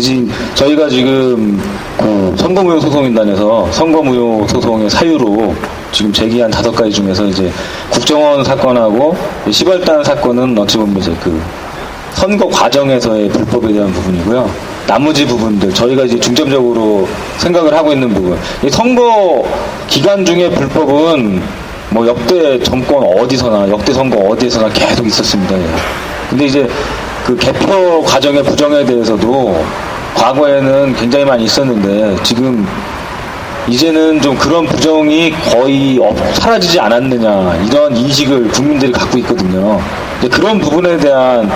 지금 저희가 지금 그 선거무효 소송인단에서 선거무효 소송의 사유로 지금 제기한 5가지 중에서 이제 국정원 사건하고 시발단 사건은 어찌 보면 이제 그 선거 과정에서의 불법에 대한 부분이고요. 나머지 부분들 저희가 이제 중점적으로 생각을 하고 있는 부분, 이 선거 기간 중에 불법은 뭐 역대 정권 어디서나 역대 선거 어디에서나 계속 있었습니다. 예. 근데 이제 그 개표 과정의 부정에 대해서도 과거에는 굉장히 많이 있었는데 지금 이제는 좀 그런 부정이 거의 사라지지 않았느냐 이런 인식을 국민들이 갖고 있거든요. 근데 그런 부분에 대한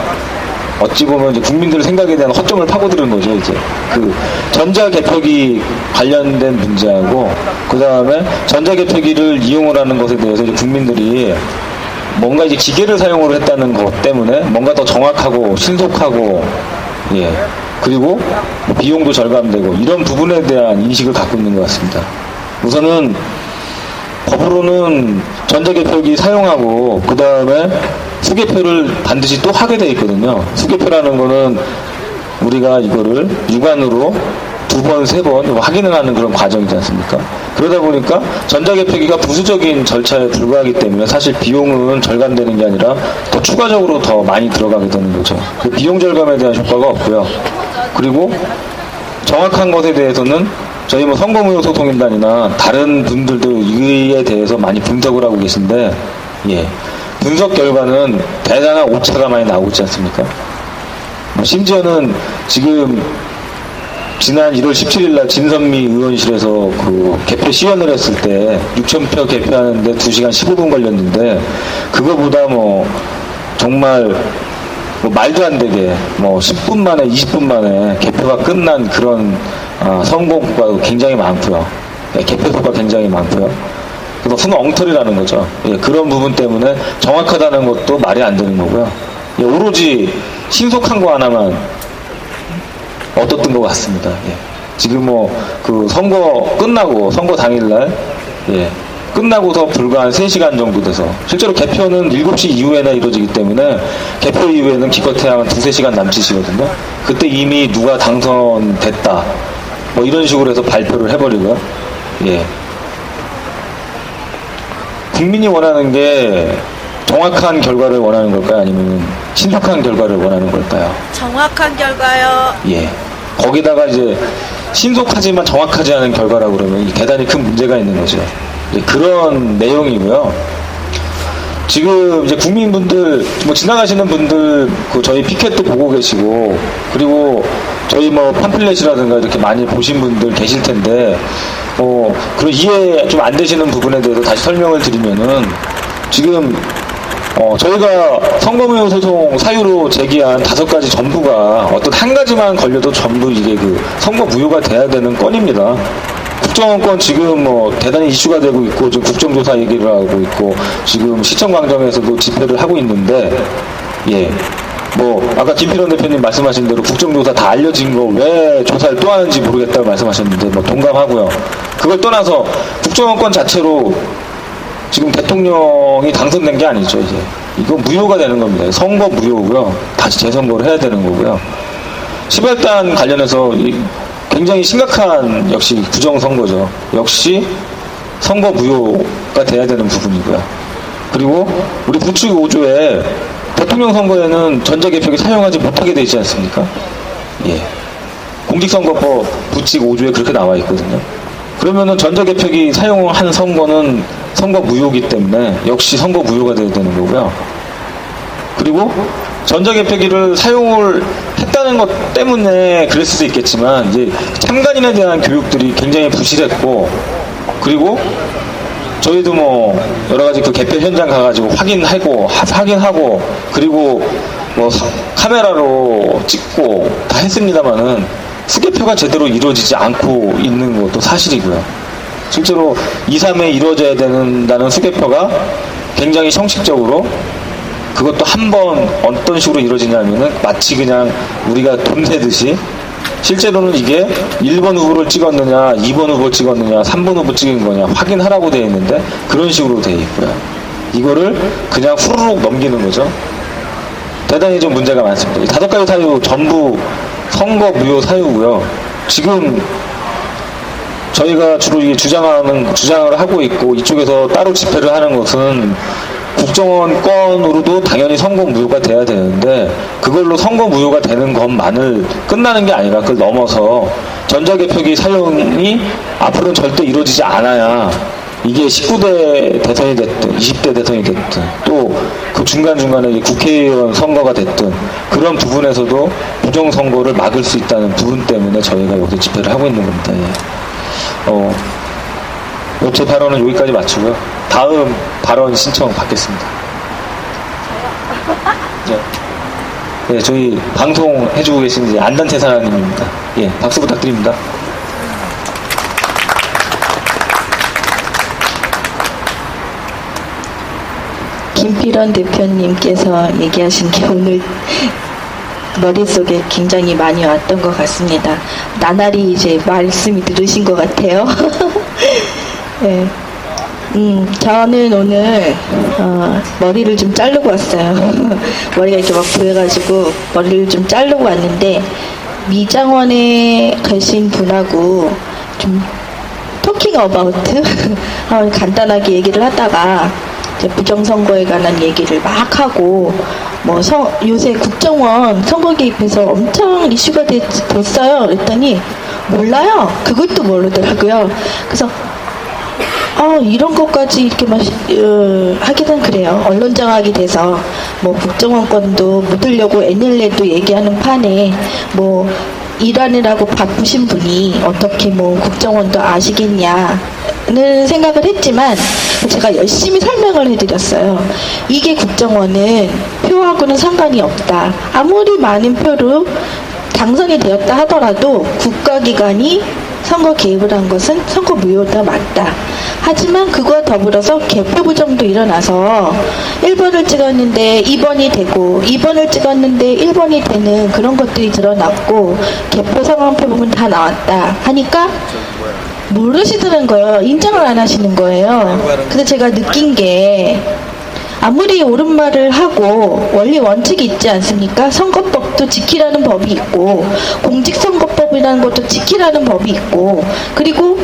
어찌 보면 이제 국민들의 생각에 대한 허점을 파고드는 거죠. 이제 그 전자개표기 관련된 문제하고 그 다음에 전자개표기를 이용을 하는 것에 대해서 이제 국민들이 뭔가 이제 기계를 사용을 했다는 것 때문에 뭔가 더 정확하고 신속하고 예 그리고 비용도 절감되고 이런 부분에 대한 인식을 갖고 있는 것 같습니다. 우선은 법으로는 전자개표기 사용하고 그 다음에 수개표를 반드시 또 하게 돼 있거든요. 수개표라는 거는 우리가 이거를 육안으로 2번, 3번 확인을 하는 그런 과정이지 않습니까? 그러다 보니까 전자개표기가 부수적인 절차에 불과하기 때문에 사실 비용은 절감되는 게 아니라 더 추가적으로 더 많이 들어가게 되는 거죠. 그 비용 절감에 대한 효과가 없고요. 그리고 정확한 것에 대해서는 저희 뭐 선거무효 소송인단이나 다른 분들도 이에 대해서 많이 분석을 하고 계신데 예. 분석 결과는 대단한 오차가 많이 나오고 있지 않습니까? 심지어는 지금 지난 1월 17일 날 진선미 의원실에서 그 개표 시연을 했을 때 6,000표 개표하는데 2시간 15분 걸렸는데 그거보다 뭐 정말 뭐 말도 안 되게 뭐 10분 만에 20분 만에 개표가 끝난 그런 선거구가 굉장히 많고요. 개표소가 굉장히 많고요. 그래서 순 엉터리라는 거죠. 예, 그런 부분 때문에 정확하다는 것도 말이 안 되는 거고요. 예, 오로지 신속한 거 하나만 얻었던 것 같습니다. 예. 지금 뭐 그 선거 끝나고 선거 당일날 예, 끝나고서 불과 한 3시간 정도 돼서 실제로 개표는 7시 이후에나 이루어지기 때문에 개표 이후에는 기껏해야 한 2-3시간 남짓이거든요. 그때 이미 누가 당선됐다 뭐 이런 식으로 해서 발표를 해버리고요. 예. 국민이 원하는 게 정확한 결과를 원하는 걸까요? 아니면 신속한 결과를 원하는 걸까요? 정확한 결과요. 예. 거기다가 이제 신속하지만 정확하지 않은 결과라고 그러면 대단히 큰 문제가 있는 거죠. 그런 내용이고요. 지금 이제 국민분들, 뭐 지나가시는 분들, 그 저희 피켓도 보고 계시고, 그리고 저희 뭐 팜플렛이라든가 이렇게 많이 보신 분들 계실 텐데, 그런 이해 좀 안 되시는 부분에 대해서 다시 설명을 드리면은, 지금, 저희가 선거무효 소송 사유로 제기한 5가지 전부가 어떤 한 가지만 걸려도 전부 이게 그 선거무효가 돼야 되는 건입니다. 국정원권 지금 뭐 대단히 이슈가 되고 있고 지금 국정조사 얘기를 하고 있고 지금 시청광장에서도 집회를 하고 있는데 예. 뭐 아까 김필원 대표님 말씀하신 대로 국정조사 다 알려진 거 왜 조사를 또 하는지 모르겠다고 말씀하셨는데 뭐 동감하고요. 그걸 떠나서 국정원권 자체로 지금 대통령이 당선된 게 아니죠. 이제 이거 무효가 되는 겁니다. 선거 무효고요. 다시 재선거를 해야 되는 거고요. 12.8단 관련해서 굉장히 심각한 역시 부정선거죠. 역시 선거 무효가 돼야 되는 부분이고요. 그리고 우리 부칙 5조에 대통령 선거에는 전자개표기 사용하지 못하게 되지 않습니까? 예. 공직선거법 부칙 5조에 그렇게 나와 있거든요. 그러면은 전자개표기 사용하는 선거는 선거 무효이기 때문에 역시 선거 무효가 돼야 되는 거고요. 그리고 전자개표기를 사용을 했다는 것 때문에 그랬을 수도 있겠지만 이제 참관인에 대한 교육들이 굉장히 부실했고, 그리고 저희도 뭐 여러 가지 그 개표 현장 가가지고 확인하고 그리고 뭐 카메라로 찍고 다 했습니다만은 수개표가 제대로 이루어지지 않고 있는 것도 사실이고요. 실제로 2, 3회 이루어져야 된다는 수개표가 굉장히 형식적으로, 그것도 한 번 어떤 식으로 이루어지냐면은 마치 그냥 우리가 돈 내듯이 실제로는 이게 1번 후보를 찍었느냐, 2번 후보 찍었느냐, 3번 후보 찍은 거냐 확인하라고 되어 있는데 그런 식으로 되어 있고요. 이거를 그냥 후루룩 넘기는 거죠. 대단히 좀 문제가 많습니다. 이 5가지 사유 전부 선거 무효 사유고요. 지금 저희가 주로 이게 주장을 하고 있고 이쪽에서 따로 집회를 하는 것은 국정원 건으로도 당연히 선거 무효가 돼야 되는데 그걸로 선거 무효가 되는 것만을 끝나는 게 아니라 그걸 넘어서 전자개표기 사용이 앞으로는 절대 이루어지지 않아야 이게 19대 대선이 됐든 20대 대선이 됐든 또 그 중간중간에 국회의원 선거가 됐든 그런 부분에서도 부정선거를 막을 수 있다는 부분 때문에 저희가 여기 집회를 하고 있는 겁니다. 예. 제 발언은 여기까지 마치고요. 다음 발언 신청 받겠습니다. 예, 저희 방송 해주고 계신 이제 안단태 사장님입니다. 예, 박수 부탁드립니다. 김필원 대표님께서 얘기하신 게 오늘 머릿속에 굉장히 많이 왔던 것 같습니다. 나날이 이제 말씀이 들으신 것 같아요. 네. 저는 오늘 머리를 좀 자르고 왔어요. 머리가 이렇게 막 보여가지고 머리를 좀 자르고 왔는데 미장원에 가신 분하고 좀 토킹 어바우트 간단하게 얘기를 하다가 이제 부정선거에 관한 얘기를 막 하고 뭐 요새 국정원 선거 개입해서 엄청 이슈가 됐어요. 그랬더니 몰라요. 그것도 모르더라고요. 그래서 이런 것까지 이렇게 하기는 그래요. 언론 장악이 돼서 뭐 국정원권도 묻으려고 NLL도 얘기하는 판에 뭐 일하느라고 바쁘신 분이 어떻게 뭐 국정원도 아시겠냐는 생각을 했지만 제가 열심히 설명을 해드렸어요. 이게 국정원은 표하고는 상관이 없다. 아무리 많은 표로 당선이 되었다 하더라도 국가기관이 선거 개입을 한 것은 선거 무효다 맞다. 하지만 그거와 더불어서 개표 부정도 일어나서 1번을 찍었는데 2번이 되고 2번을 찍었는데 1번이 되는 그런 것들이 드러났고 개표 상황표 부분 다 나왔다 하니까 모르시더란 거예요. 인정을 안 하시는 거예요. 그래서 제가 느낀 게 아무리 옳은 말을 하고 원리 원칙이 있지 않습니까? 선거법도 지키라는 법이 있고 공직선거법이라는 것도 지키라는 법이 있고 그리고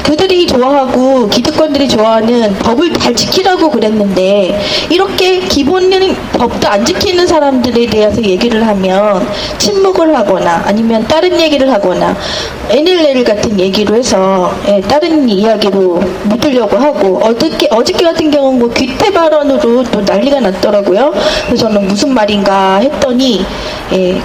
그들이 좋아하고 기득권들이 좋아하는 법을 잘 지키라고 그랬는데 이렇게 기본적인 법도 안 지키는 사람들에 대해서 얘기를 하면 침묵을 하거나 아니면 다른 얘기를 하거나 NLL 같은 얘기로 해서 다른 이야기로 묻으려고 하고 어저께 같은 경우는 뭐 귀태 발언으로 또 난리가 났더라고요. 그래서 저는 무슨 말인가 했더니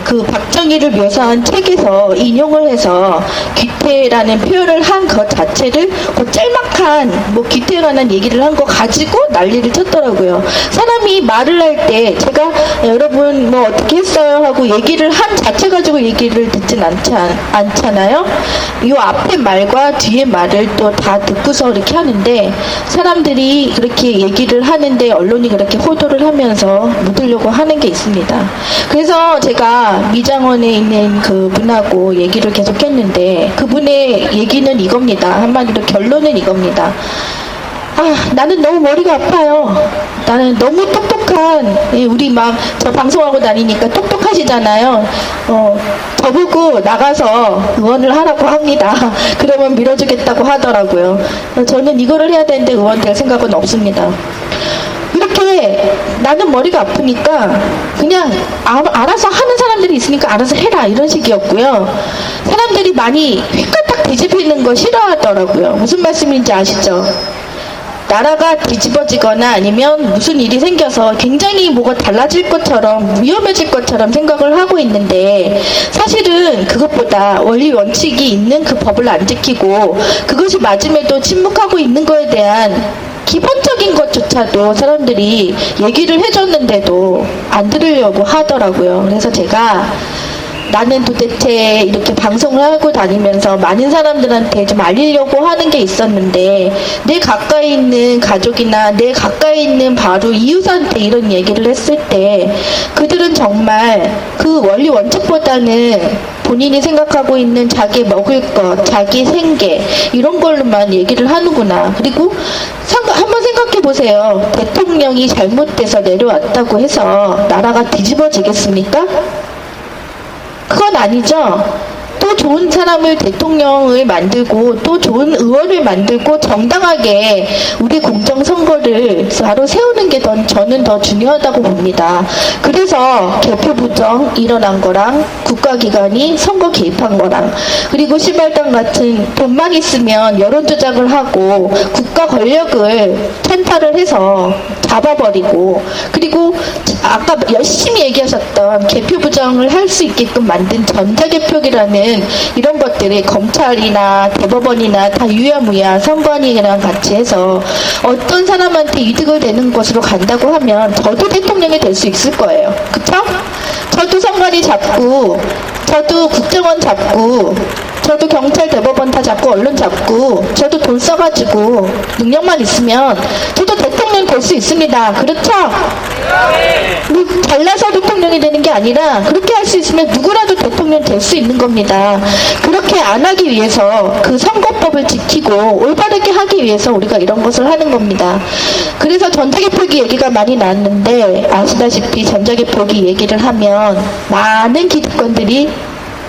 그 박정희를 묘사한 책에서 인용을 해서 귀태라는 표현을 한 것 자체를 그 짤막한 뭐 귀태에 관한 얘기를 한 거 가지고 난리를 쳤더라고요. 사람이 말을 할 때 제가 여러분 뭐 어떻게 했어요 하고 얘기를 한 자체 가지고 얘기를 듣진 않잖아요. 이 앞에 말과 뒤에 말을 또 다 듣고서 이렇게 하는데 사람들이 그렇게 얘기를 하는데 언론이 그렇게 호도를 하면서 묻으려고 하는 게 있습니다. 그래서 제가 미장원에 있는 그 분하고 얘기를 계속 했는데 그분의 얘기는 이겁니다. 한마디로 결론은 이겁니다. 나는 너무 머리가 아파요. 나는 너무 똑똑한, 우리 막 저 방송하고 다니니까 똑똑하시잖아요. 저보고 나가서 의원을 하라고 합니다. 그러면 밀어주겠다고 하더라고요. 저는 이거를 해야 되는데 의원 될 생각은 없습니다. 이렇게 나는 머리가 아프니까 그냥 알아서 하는 사람들이 있으니까 알아서 해라 이런 식이었고요. 사람들이 많이 휘까딱 뒤집히는 거 싫어하더라고요. 무슨 말씀인지 아시죠? 나라가 뒤집어지거나 아니면 무슨 일이 생겨서 굉장히 뭐가 달라질 것처럼 위험해질 것처럼 생각을 하고 있는데 사실은 그것보다 원리 원칙이 있는 그 법을 안 지키고 그것이 맞음에도 침묵하고 있는 거에 대한 기본적인 것조차도 사람들이 얘기를 해줬는데도 안 들으려고 하더라고요. 그래서 제가 나는 도대체 이렇게 방송을 하고 다니면서 많은 사람들한테 좀 알리려고 하는 게 있었는데 내 가까이 있는 가족이나 내 가까이 있는 바로 이웃한테 이런 얘기를 했을 때 그들은 정말 그 원리 원칙보다는 본인이 생각하고 있는 자기 먹을 것, 자기 생계 이런 걸로만 얘기를 하는구나. 그리고 한번 생각해 보세요. 대통령이 잘못돼서 내려왔다고 해서 나라가 뒤집어지겠습니까? 그건 아니죠. 또 좋은 사람을 대통령을 만들고 또 좋은 의원을 만들고 정당하게 우리 공정선거를 바로 세우는 게 저는 더 중요하다고 봅니다. 그래서 개표 부정 일어난 거랑 국가기관이 선거 개입한 거랑 그리고 시발당 같은 돈만 있으면 여론조작을 하고 국가 권력을 찬탈을 해서 잡아버리고 그리고 아까 열심히 얘기하셨던 개표 부정을 할 수 있게끔 만든 전자개표기라는 이런 것들이 검찰이나 대법원이나 다 유야무야 선관위랑 같이 해서 어떤 사람한테 이득을 내는 것으로 간다고 하면 저도 대통령이 될 수 있을 거예요. 그쵸? 저도 선관위 잡고 저도 국정원 잡고 저도 경찰 대법원 다 잡고 언론 잡고 저도 돈 써가지고 능력만 있으면 저도 대통령 될 수 있습니다. 그렇죠? 뭐 잘나서 대통령이 되는 게 아니라 그렇게 할 수 있으면 누구라도 대통령 될 수 있는 겁니다. 그렇게 안 하기 위해서 그 선거법을 지키고 올바르게 하기 위해서 우리가 이런 것을 하는 겁니다. 그래서 전자개표기 얘기가 많이 나왔는데 아시다시피 전자개표기 얘기를 하면 많은 기득권들이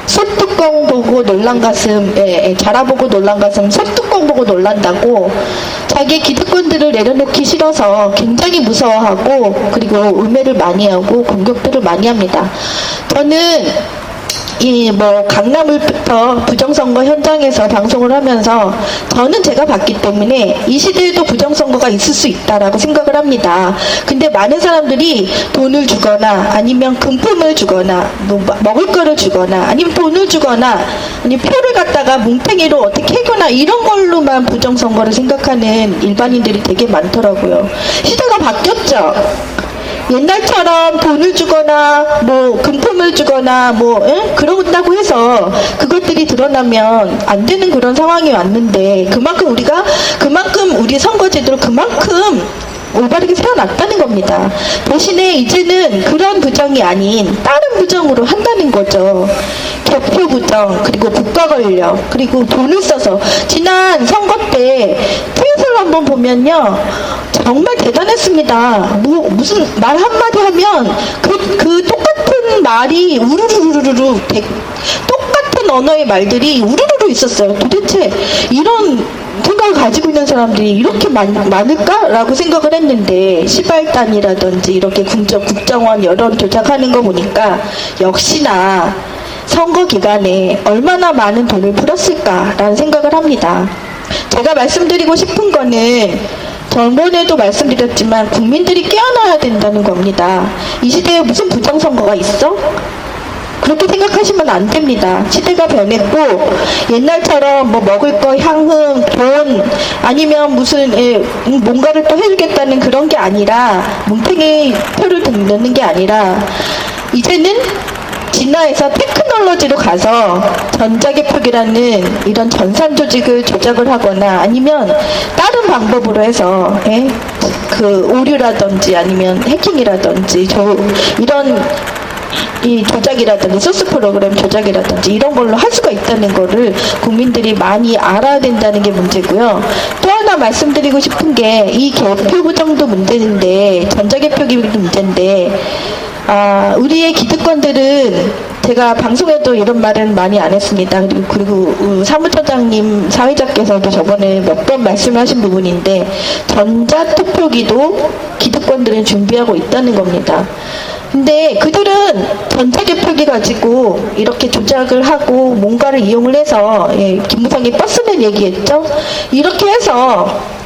소뚜껑 보고 놀란 가슴, 자라보고 놀란 가슴, 소뚜껑 보고 놀란다고 자기 기득권들을 내려놓기 싫어서 굉장히 무서워하고 그리고 음해를 많이 하고 공격들을 많이 합니다. 저는 강남을부터 부정선거 현장에서 방송을 하면서 저는 제가 봤기 때문에 이 시대에도 부정선거가 있을 수 있다라고 생각을 합니다. 근데 많은 사람들이 돈을 주거나 아니면 금품을 주거나 뭐 먹을 거를 주거나 아니면 돈을 주거나 아니면 표를 갖다가 뭉탱이로 어떻게 해거나 이런 걸로만 부정선거를 생각하는 일반인들이 되게 많더라고요. 시대가 바뀌었죠. 옛날처럼 돈을 주거나 뭐 금품을 주거나 그런다고 해서 그것들이 드러나면 안 되는 그런 상황이 왔는데 그만큼 우리 선거제도를 그만큼 올바르게 세워놨다는 겁니다. 대신에 이제는 그런 부정이 아닌 다른 부정으로 한다는 거죠. 개표 부정, 그리고 국가 권력, 그리고 돈을 써서 지난 선거 때 트윗을 한번 보면요. 정말 대단했습니다. 무슨 말 한마디 하면 그 똑같은 말이 우르르르르 똑같은 언어의 말들이 우르르르 있었어요. 도대체 이런 생각을 가지고 있는 사람들이 이렇게 많을까라고 생각을 했는데 시발단이라든지 이렇게 국정원 여론 조작하는 거 보니까 역시나 선거 기간에 얼마나 많은 돈을 풀었을까라는 생각을 합니다. 제가 말씀드리고 싶은 거는 저번에도 말씀드렸지만 국민들이 깨어나야 된다는 겁니다. 이 시대에 무슨 부정선거가 있어? 그렇게 생각하시면 안 됩니다. 시대가 변했고 옛날처럼 뭐 먹을 거, 향흠, 돈 아니면 무슨 뭔가를 또 해주겠다는 그런 게 아니라 뭉탱이 표를 넣는 게 아니라 이제는 진화해서 테크놀로지로 가서 전자개표기라는 이런 전산 조직을 조작을 하거나 아니면 다른 방법으로 해서 그 오류라든지 아니면 해킹이라든지 이런 이 조작이라든지 소스 프로그램 조작이라든지 이런 걸로 할 수가 있다는 거를 국민들이 많이 알아야 된다는 게 문제고요. 또 하나 말씀드리고 싶은 게 이 개표 부정도 문제인데 전자개표기도 문제인데 우리의 기득권들은 제가 방송에도 이런 말은 많이 안 했습니다. 그리고 사무처장님 사회자께서도 저번에 몇 번 말씀하신 부분인데 전자투표기도 기득권들은 준비하고 있다는 겁니다. 근데 그들은 전자개표기 가지고 이렇게 조작을 하고 뭔가를 이용을 해서 김무성이 버스는 얘기했죠. 이렇게 해서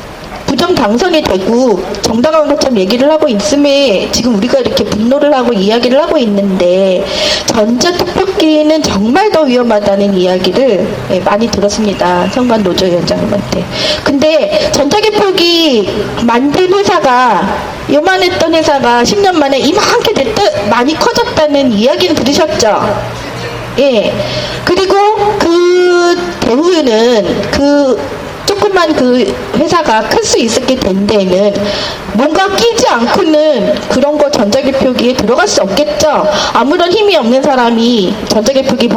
부정 당선이 되고 정당한 것처럼 얘기를 하고 있음에 지금 우리가 이렇게 분노를 하고 이야기를 하고 있는데 전자투표기는 정말 더 위험하다는 이야기를 많이 들었습니다. 성관 노조위원장님한테. 근데 전자개표기 만든 회사가 요만했던 회사가 10년 만에 이만하게 많이 커졌다는 이야기는 들으셨죠? 예. 그리고 그 대우는 조금만 그 회사가 클 수 있었게 된 데에는 뭔가 끼지 않고는 그런 거 전자개표기에 들어갈 수 없겠죠. 아무런 힘이 없는 사람이 전자개표기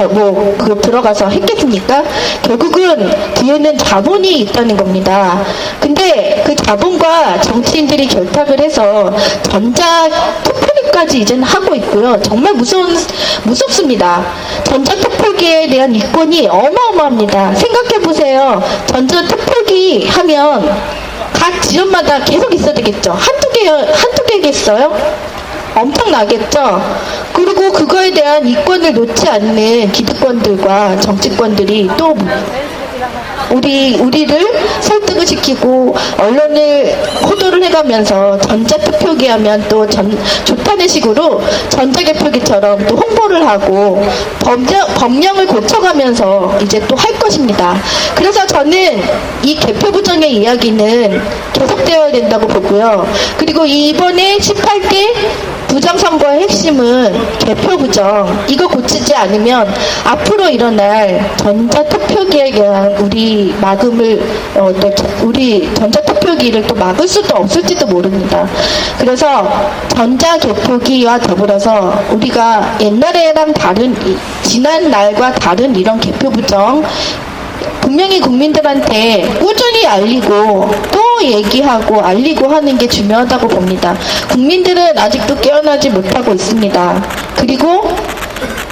들어가서 했겠습니까? 결국은 뒤에는 자본이 있다는 겁니다. 근데 그 자본과 정치인들이 결탁을 해서 전자투표기까지 이제는 하고 있고요. 정말 무섭습니다. 전자투표기에 대한 이권이 어마어마합니다. 생각해보세요. 전자투표기 하면 각 지역마다 계속 있어야 되겠죠. 한두 개겠어요? 엄청나겠죠. 그리고 그거에 대한 이권을 놓지 않는 기득권들과 정치권들이 또 우리를 설득을 시키고 언론을 호도를 해가면서 전자투표기 하면 또 좋다는 식으로 전자개표기처럼 또 홍보를 하고 법령을 고쳐가면서 이제 또 할 것입니다. 그래서 저는 이 개표 부정의 이야기는 계속되어야 된다고 보고요. 그리고 이번에 18대 부정선거의 핵심은 개표 부정, 이거 고치지 않으면 앞으로 일어날 전자투표기에 대한 우리 우리 전자투표기를 또 막을 수도 없을지도 모릅니다. 그래서 전자개표기와 더불어서 우리가 옛날에랑 다른 지난 날과 다른 이런 개표 부정 분명히 국민들한테 꾸준히 알리고 또 얘기하고 알리고 하는 게 중요하다고 봅니다. 국민들은 아직도 깨어나지 못하고 있습니다. 그리고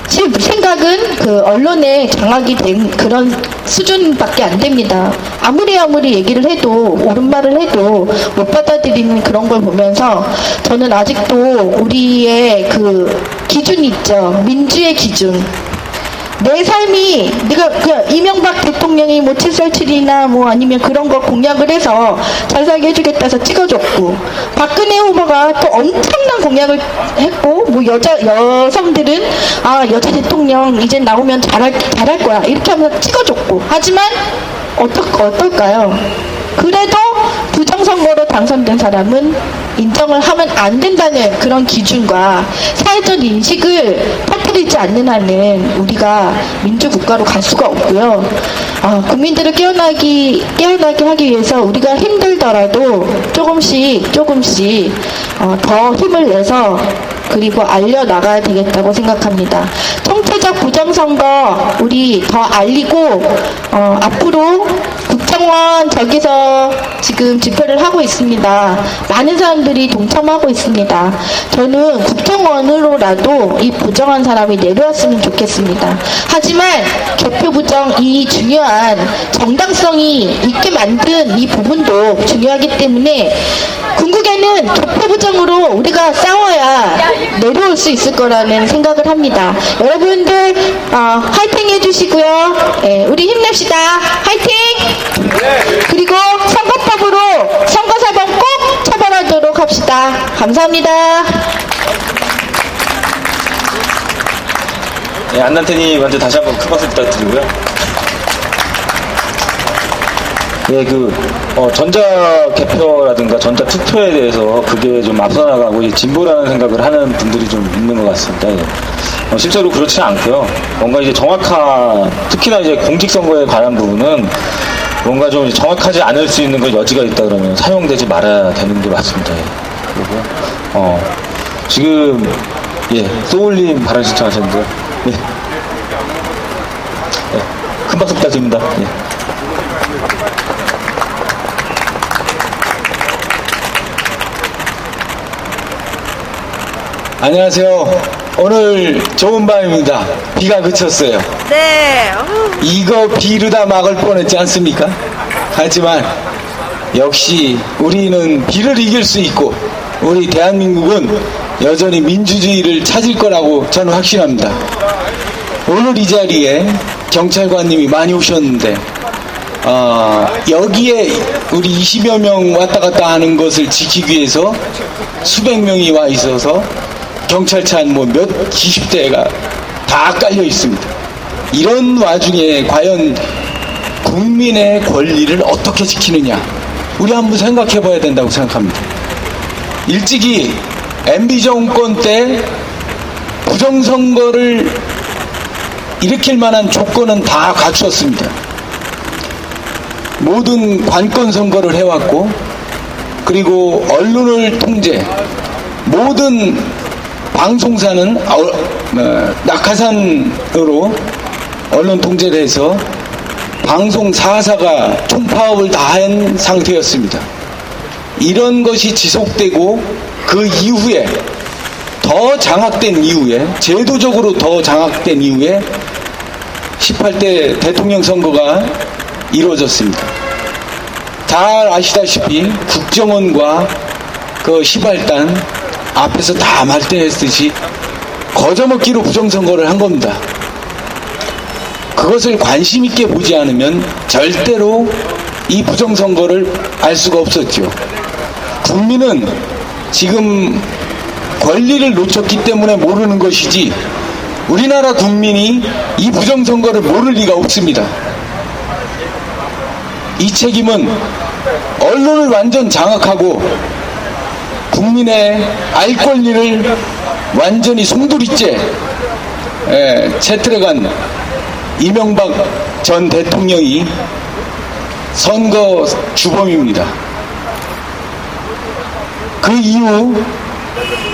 제 생각은 그 언론에 장악이 된 그런 수준밖에 안 됩니다. 아무리 얘기를 해도 옳은 말을 해도 못 받아들이는 그런 걸 보면서 저는 아직도 우리의 그 기준이 있죠. 민주의 기준. 내 삶이 내가 이명박 대통령이 뭐 칠설칠이나 뭐 아니면 그런 거 공약을 해서 잘 살게 해주겠다 해서 찍어줬고 박근혜 후보가 또 엄청난 공약을 했고 뭐 여성들은 여자 대통령 이제 나오면 잘할 거야 이렇게 하면서 찍어줬고 하지만 어떨까요? 그래도 부정선거로 당선된 사람은 인정을 하면 안 된다는 그런 기준과 사회적 인식을 퍼뜨리지 않는 한은 우리가 민주국가로 갈 수가 없고요. 국민들을 깨어나게 하기 위해서 우리가 힘들더라도 조금씩 더 힘을 내서 그리고 알려나가야 되겠다고 생각합니다. 총체적 부정선거 우리 더 알리고 앞으로 국정원 저기서 지금 집회를 하고 있습니다. 많은 사람들이 동참하고 있습니다. 저는 국정원으로라도 이 부정한 사람이 내려왔으면 좋겠습니다. 하지만 개표 부정 이 중요한 정당성이 있게 만든 이 부분도 중요하기 때문에 궁극에는 개표 부정으로 우리가 싸워야 내려올 수 있을 거라는 생각을 합니다. 여러분들 화이팅 해주시고요. 우리 힘냅시다. 화이팅! 그리고 선거법으로 선거사범 꼭 처벌하도록 합시다. 감사합니다. 네, 안난테님한테 다시 한번 큰 박수 부탁드리고요. 네, 전자개표라든가 전자투표에 대해서 그게 좀 앞서 나가고 진보라는 생각을 하는 분들이 좀 있는 것 같습니다. 예. 실제로 그렇지 않고요. 뭔가 이제 특히나 이제 공직선거에 관한 부분은 뭔가 좀 정확하지 않을 수 있는 그 여지가 있다 그러면 사용되지 말아야 되는 게 맞습니다. 예. 그리고 지금 소울님 발언 신청하셨는데요. 예. 큰 박수 부탁드립니다. 예. 안녕하세요. 오늘 좋은 밤입니다. 비가 그쳤어요. 네. 이거 비르다 막을 뻔했지 않습니까? 하지만 역시 우리는 비를 이길 수 있고 우리 대한민국은 여전히 민주주의를 찾을 거라고 저는 확신합니다. 오늘 이 자리에 경찰관님이 많이 오셨는데 여기에 우리 20여 명 왔다 갔다 하는 것을 지키기 위해서 수백 명이 와 있어서 경찰차 한 몇십 대가 다 깔려 있습니다. 이런 와중에 과연 국민의 권리를 어떻게 지키느냐, 우리 한번 생각해 봐야 된다고 생각합니다. 일찍이 MB 정권 때 부정선거를 일으킬 만한 조건은 다 갖추었습니다. 모든 관권 선거를 해왔고, 그리고 언론을 통제, 모든 방송사는 낙하산으로 언론 통제를 해서 방송 4사가 총파업을 다 한 상태였습니다. 이런 것이 지속되고 그 이후에 더 장악된 이후에, 제도적으로 더 장악된 이후에 18대 대통령 선거가 이루어졌습니다. 잘 아시다시피 국정원과 그 시발단 앞에서 다 말대했듯이 거저먹기로 부정선거를 한 겁니다. 그것을 관심 있게 보지 않으면 절대로 이 부정선거를 알 수가 없었죠. 국민은 지금 권리를 놓쳤기 때문에 모르는 것이지 우리나라 국민이 이 부정선거를 모를 리가 없습니다. 이 책임은 언론을 완전 장악하고 국민의 알 권리를 완전히 송두리째 채틀해간 이명박 전 대통령이 선거 주범입니다. 그 이후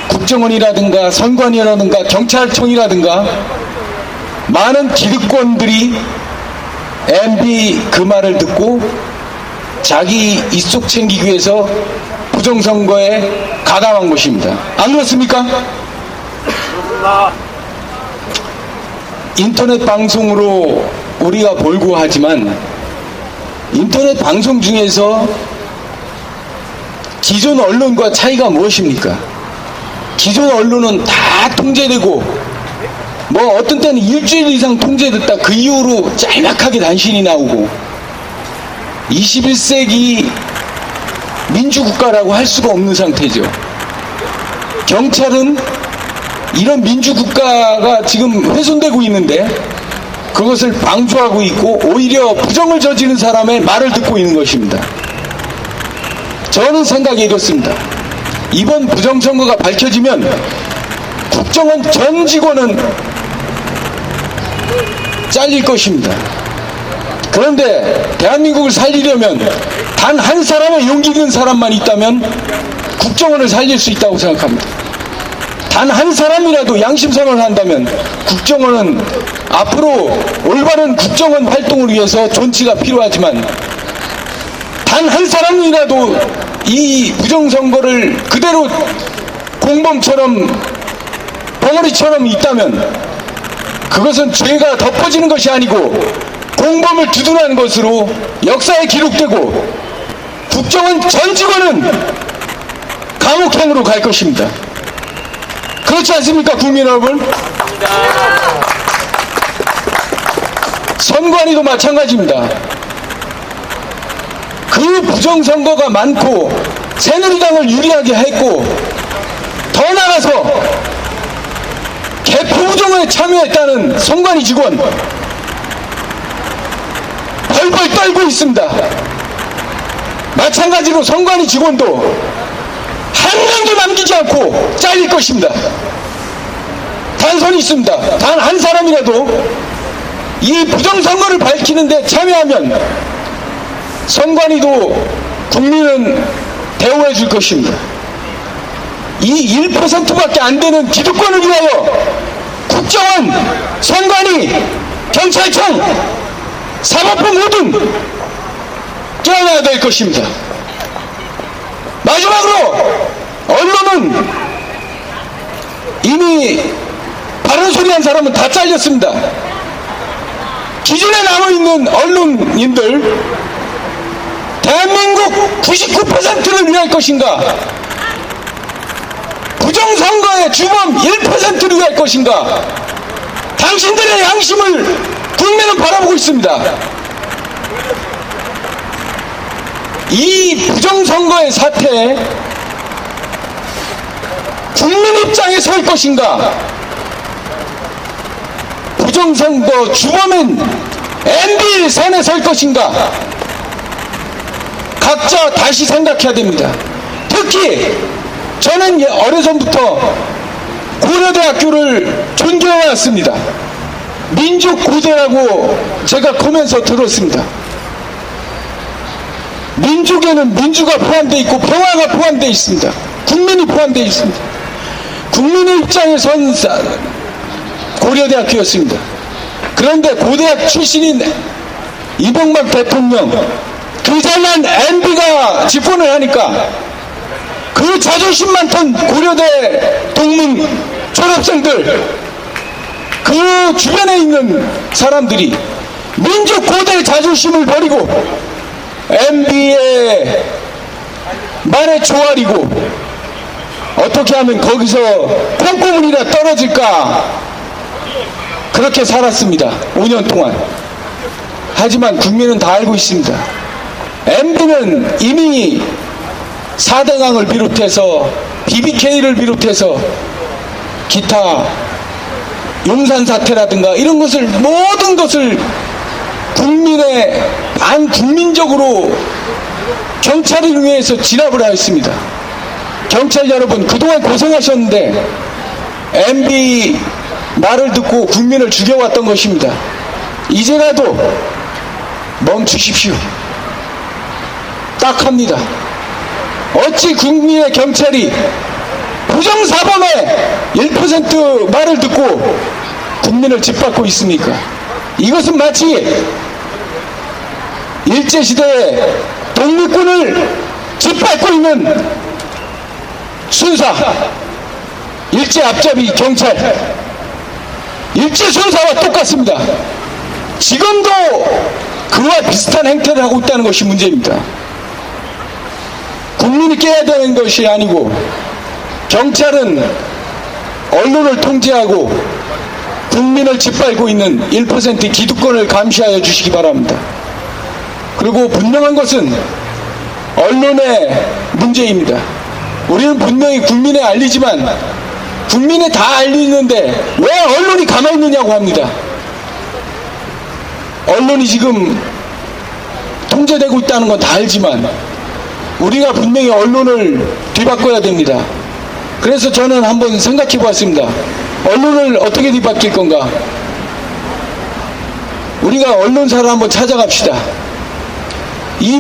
국정원이라든가 선관위라든가 경찰청이라든가 많은 기득권들이 MB 그 말을 듣고 자기 입속 챙기기 위해서 부정선거에 가담한 것입니다. 안 그렇습니까? 인터넷 방송으로 우리가 볼고하지만 인터넷 방송 중에서 기존 언론과 차이가 무엇입니까? 기존 언론은 다 통제되고 어떤 때는 일주일 이상 통제됐다 그 이후로 짤막하게 단신이 나오고 21세기 민주국가라고 할 수가 없는 상태죠. 경찰은 이런 민주국가가 지금 훼손되고 있는데 그것을 방조하고 있고 오히려 부정을 저지른 사람의 말을 듣고 있는 것입니다. 저는 생각이 이렇습니다. 이번 부정선거가 밝혀지면 국정원 전 직원은 잘릴 것입니다. 그런데 대한민국을 살리려면 단 한 사람의 용기 있는 사람만 있다면 국정원을 살릴 수 있다고 생각합니다. 단 한 사람이라도 양심선언을 한다면 국정원은 앞으로 올바른 국정원 활동을 위해서 존치가 필요하지만 단 한 사람이라도 이 부정선거를 그대로 공범처럼 벙어리처럼 있다면 그것은 죄가 덮어지는 것이 아니고 공범을 두둔하는 것으로 역사에 기록되고 국정원 전 직원은 감옥행으로 갈 것입니다. 그렇지 않습니까, 국민 여러분? 선관위도 마찬가지입니다. 그 부정선거가 많고 새누리당을 유리하게 했고 더 나아가서 개표부정에 참여했다는 선관위 직원 벌벌 떨고 있습니다. 마찬가지로 선관위 직원도 한 명도 남기지 않고 잘릴 것입니다. 단 찬성이 있습니다. 단 한 사람이라도 이 부정선거를 밝히는데 참여하면 선관위도 국민은 대우해 줄 것입니다. 이 1%밖에 안 되는 기득권을 위하여 국정원, 선관위, 경찰청, 사법부 모두 깨어나야 될 것입니다. 마지막으로 언론은 이미 바른 소리 한 사람은 다 잘렸습니다. 기존에 남아있는 언론인들 대한민국 99%를 위할 것인가, 부정선거의 주범 1%를 위할 것인가, 당신들의 양심을 국민은 바라보고 있습니다. 이 부정선거의 사태에 국민 입장에 설 것인가, 부정선거 주범인 MB 선에 설 것인가, 각자 다시 생각해야 됩니다. 특히 저는 오래전부터 고려대학교를 존경해왔습니다. 민족고대라고 제가 크면서 들었습니다. 민족에는 민주가 포함되어 있고 평화가 포함되어 있습니다. 국민이 포함되어 있습니다. 국민의 입장에 선 고려대학교였습니다. 그런데 고대학 출신인 이명박 대통령, 그 잘난 MB가 집권을 하니까 그 자존심 많던 고려대 동문 졸업생들, 그 주변에 있는 사람들이 민족 고대의 자존심을 버리고 MB의 말에 조아리고 어떻게 하면 거기서 콩고물이나 떨어질까, 그렇게 살았습니다. 5년 동안. 하지만 국민은 다 알고 있습니다. MB는 이미 4대강을 비롯해서 BBK를 비롯해서 기타 용산 사태라든가 이런 것을, 모든 것을 국민의 반국민적으로 경찰을 위해서 진압을 하였습니다. 경찰 여러분, 그동안 고생하셨는데 MB 말을 듣고 국민을 죽여왔던 것입니다. 이제라도 멈추십시오. 딱 합니다. 어찌 국민의 경찰이 부정사범의 1% 말을 듣고 국민을 짓밟고 있습니까? 이것은 마치 일제시대에 독립군을 짓밟고 있는 순사, 일제 앞잡이 경찰, 일제 순사와 똑같습니다. 지금도 그와 비슷한 행태를 하고 있다는 것이 문제입니다. 국민이 깨야 되는 것이 아니고 경찰은 언론을 통제하고 국민을 짓밟고 있는 1% 기득권을 감시하여 주시기 바랍니다. 그리고 분명한 것은 언론의 문제입니다. 우리는 분명히 국민에 알리지만 국민이 다 알리는데 왜 언론이 가만히 있느냐고 합니다. 언론이 지금 통제되고 있다는 건 다 알지만 우리가 분명히 언론을 뒤바꿔야 됩니다. 그래서 저는 한번 생각해 보았습니다. 언론을 어떻게 뒤바뀔 건가? 우리가 언론사를 한번 찾아갑시다. 이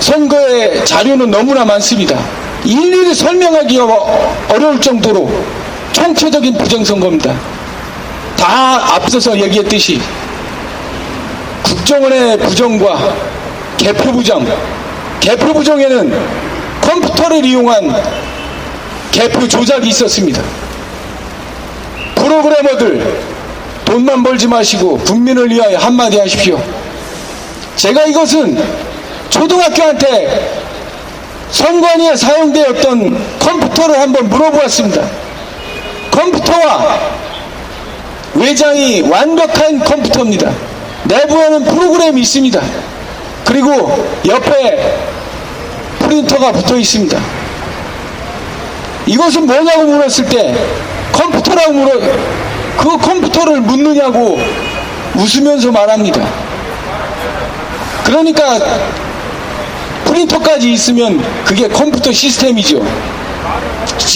부정선거의 자료는 너무나 많습니다. 일일이 설명하기가 어려울 정도로 총체적인 부정선거입니다. 다 앞서서 얘기했듯이 국정원의 부정과 개표 부정에는 컴퓨터를 이용한 개표 조작이 있었습니다. 프로그래머들 돈만 벌지 마시고 국민을 위하여 한마디 하십시오. 제가 이것은 초등학교한테 선관위에 사용되었던 컴퓨터를 한번 물어보았습니다. 컴퓨터와 외장이 완벽한 컴퓨터입니다. 내부에는 프로그램이 있습니다. 그리고 옆에 프린터가 붙어 있습니다. 이것은 뭐냐고 물었을 때 컴퓨터라고 그 컴퓨터를 묻느냐고 웃으면서 말합니다. 그러니까 프린터까지 있으면 그게 컴퓨터 시스템이죠.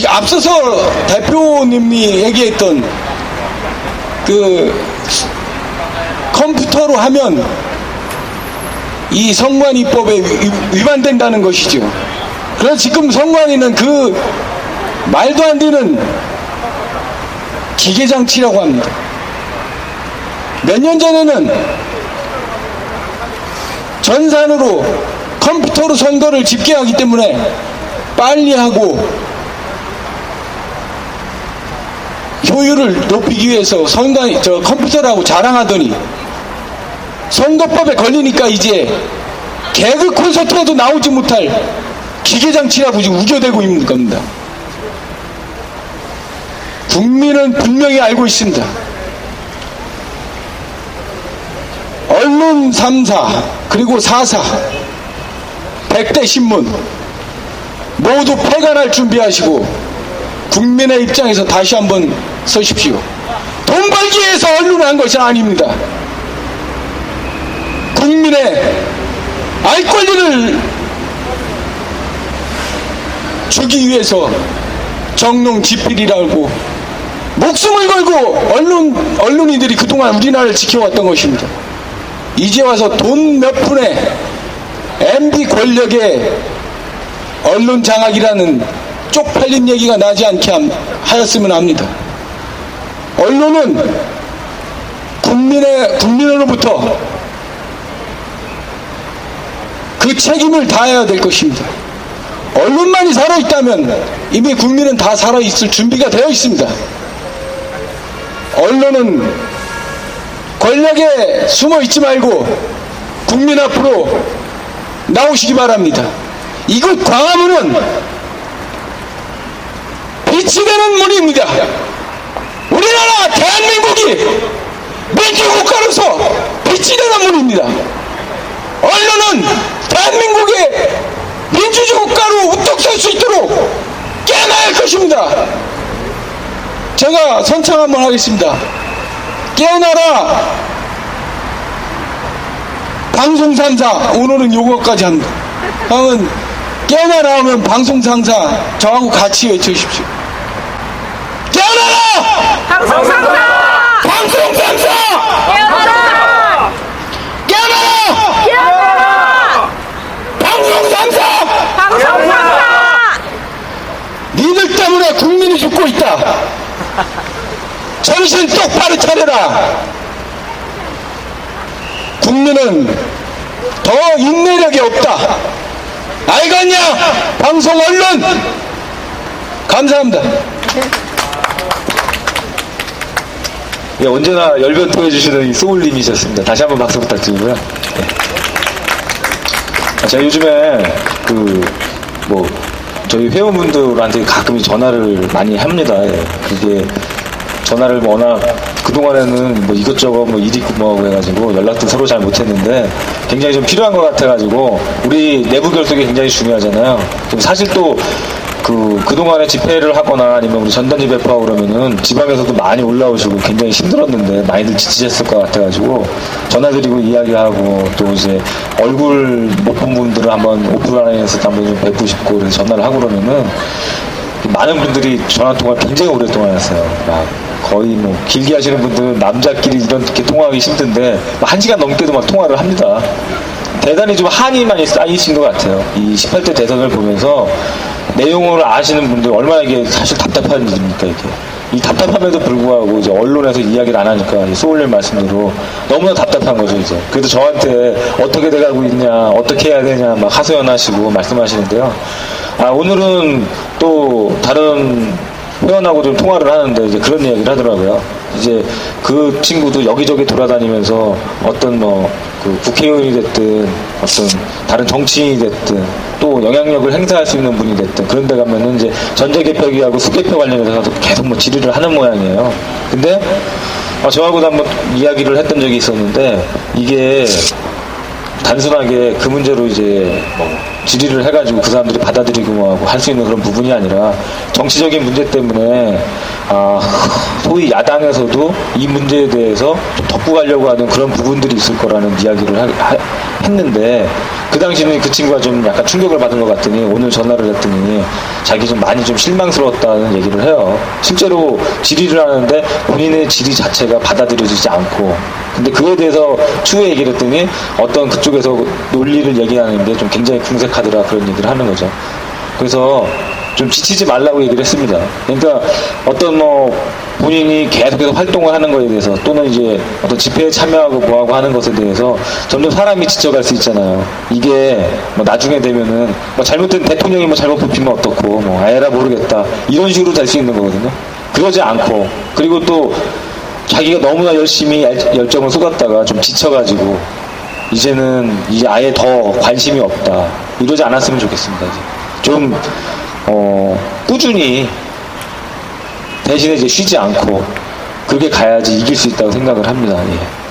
앞서서 대표님이 얘기했던 그 컴퓨터로 하면 이 선관위법에 위반된다는 것이죠. 그래서 지금 선관위는 그 말도 안 되는 기계장치라고 합니다. 몇 년 전에는 전산으로 컴퓨터로 선거를 집계하기 때문에 빨리 하고 효율을 높이기 위해서 컴퓨터라고 자랑하더니 선거법에 걸리니까 이제 개그 콘서트라도 나오지 못할 기계장치라고 지금 우겨대고 있는 겁니다. 국민은 분명히 알고 있습니다. 언론 3사 그리고 4사 100대 신문 모두 폐간할 준비하시고 국민의 입장에서 다시 한번 서십시오. 돈 벌기 위해서 언론을 한 것이 아닙니다. 국민의 알 권리를 주기 위해서 정농지필이라고 목숨을 걸고 언론인들이 그동안 우리나라를 지켜왔던 것입니다. 이제 와서 돈 몇 푼에 MB 권력의 언론 장악이라는 쪽팔린 얘기가 나지 않게 하였으면 합니다. 언론은 국민으로부터 그 책임을 다해야 될 것입니다. 언론만이 살아있다면 이미 국민은 다 살아있을 준비가 되어 있습니다. 언론은 권력에 숨어 있지 말고 국민 앞으로 나오시기 바랍니다. 이곳 광화문은 빛이 되는 문입니다. 우리나라 대한민국이 민주국가로서 빛이 되는 문입니다. 언론은 대한민국의 민주주의 국가로 우뚝 설 수 있도록 깨어나야 할 것입니다. 제가 선창 한번 하겠습니다. 깨어나라 방송 3사. 오늘은 요거까지 합니다. 다음은 깨어나라 하면 방송 3사 저하고 같이 외쳐주십시오. 깨어나라 방송 3사! 방송 3사 깨어나라! 깨어나라 깨어나라! 방송 3사 방송 3사! 니들 때문에 국민이 죽고 있다. 정신 똑바로 차려라. 국민은 더 인내력이 없다. 알겠냐? 방송 언론 감사합니다. 예, 언제나 열변토해 주시는 이 소울님이셨습니다. 다시 한번 박수 부탁드리고요. 예. 제가 요즘에 저희 회원분들한테 가끔 전화를 많이 합니다. 예. 그게 전화를 워낙 그동안에는 이것저것 일 있고 뭐하고 해가지고 연락도 서로 잘 못했는데 굉장히 좀 필요한 것 같아가지고 우리 내부 결속이 굉장히 중요하잖아요. 좀 사실 또 그동안에 집회를 하거나 아니면 우리 전단지 배포하고 그러면은 지방에서도 많이 올라오시고 굉장히 힘들었는데 많이들 지치셨을 것 같아가지고 전화드리고 이야기하고 또 이제 얼굴 못 본 분들을 한번 오프라인에서 한번 좀 뵙고 싶고 그래서 전화를 하고 그러면은 많은 분들이 전화통화를 굉장히 오랫동안 했어요. 막 거의 길게 하시는 분들은 남자끼리 이렇게 통화하기 힘든데 1시간 넘게도 막 통화를 합니다. 대단히 좀 한이 많이 쌓이신 것 같아요. 이 18대 대선을 보면서 내용을 아시는 분들 얼마나 이게 사실 답답한 일입니까, 이게. 이 답답함에도 불구하고 이제 언론에서 이야기를 안 하니까 소울님 말씀대로 너무나 답답한 거죠, 이제. 그래도 저한테 어떻게 돼가고 있냐, 어떻게 해야 되냐 막 하소연하시고 말씀하시는데요. 오늘은 또 다른 회원하고 좀 통화를 하는데 이제 그런 이야기를 하더라고요. 이제 그 친구도 여기저기 돌아다니면서 어떤 국회의원이 됐든 어떤 다른 정치인이 됐든 또 영향력을 행사할 수 있는 분이 됐든 그런 데 가면은 이제 전자개표기하고 수개표 관련해서도 계속 질의를 하는 모양이에요. 근데 저하고도 한번 이야기를 했던 적이 있었는데 이게 단순하게 그 문제로 이제 질의를 해가지고 그 사람들이 받아들이고 뭐하고 할 수 있는 그런 부분이 아니라 정치적인 문제 때문에 소위 야당에서도 이 문제에 대해서 좀 덮고 가려고 하는 그런 부분들이 있을 거라는 이야기를 했는데 그 당시는 그 친구가 좀 약간 충격을 받은 것 같더니 오늘 전화를 했더니 자기 좀 많이 좀 실망스러웠다는 얘기를 해요. 실제로 질의를 하는데 본인의 질의 자체가 받아들여지지 않고 근데 그에 대해서 추후에 얘기를 했더니 어떤 그쪽에서 논리를 얘기하는 게 좀 굉장히 궁색하더라 그런 얘기를 하는 거죠. 그래서 좀 지치지 말라고 얘기를 했습니다. 그러니까 어떤 본인이 계속해서 활동을 하는 거에 대해서 또는 이제 어떤 집회에 참여하고 뭐하고 하는 것에 대해서 점점 사람이 지쳐갈 수 있잖아요. 이게 뭐 나중에 되면은 뭐 잘못된 대통령이 뭐 잘못 뽑히면 어떻고 뭐 아예라 모르겠다 이런 식으로 될 수 있는 거거든요. 그러지 않고 그리고 또 자기가 너무나 열심히 열정을 쏟았다가 좀 지쳐가지고 이제는 이제 아예 더 관심이 없다 이러지 않았으면 좋겠습니다. 이제 좀 꾸준히 대신에 이제 쉬지 않고 그렇게 가야지 이길 수 있다고 생각을 합니다. 예.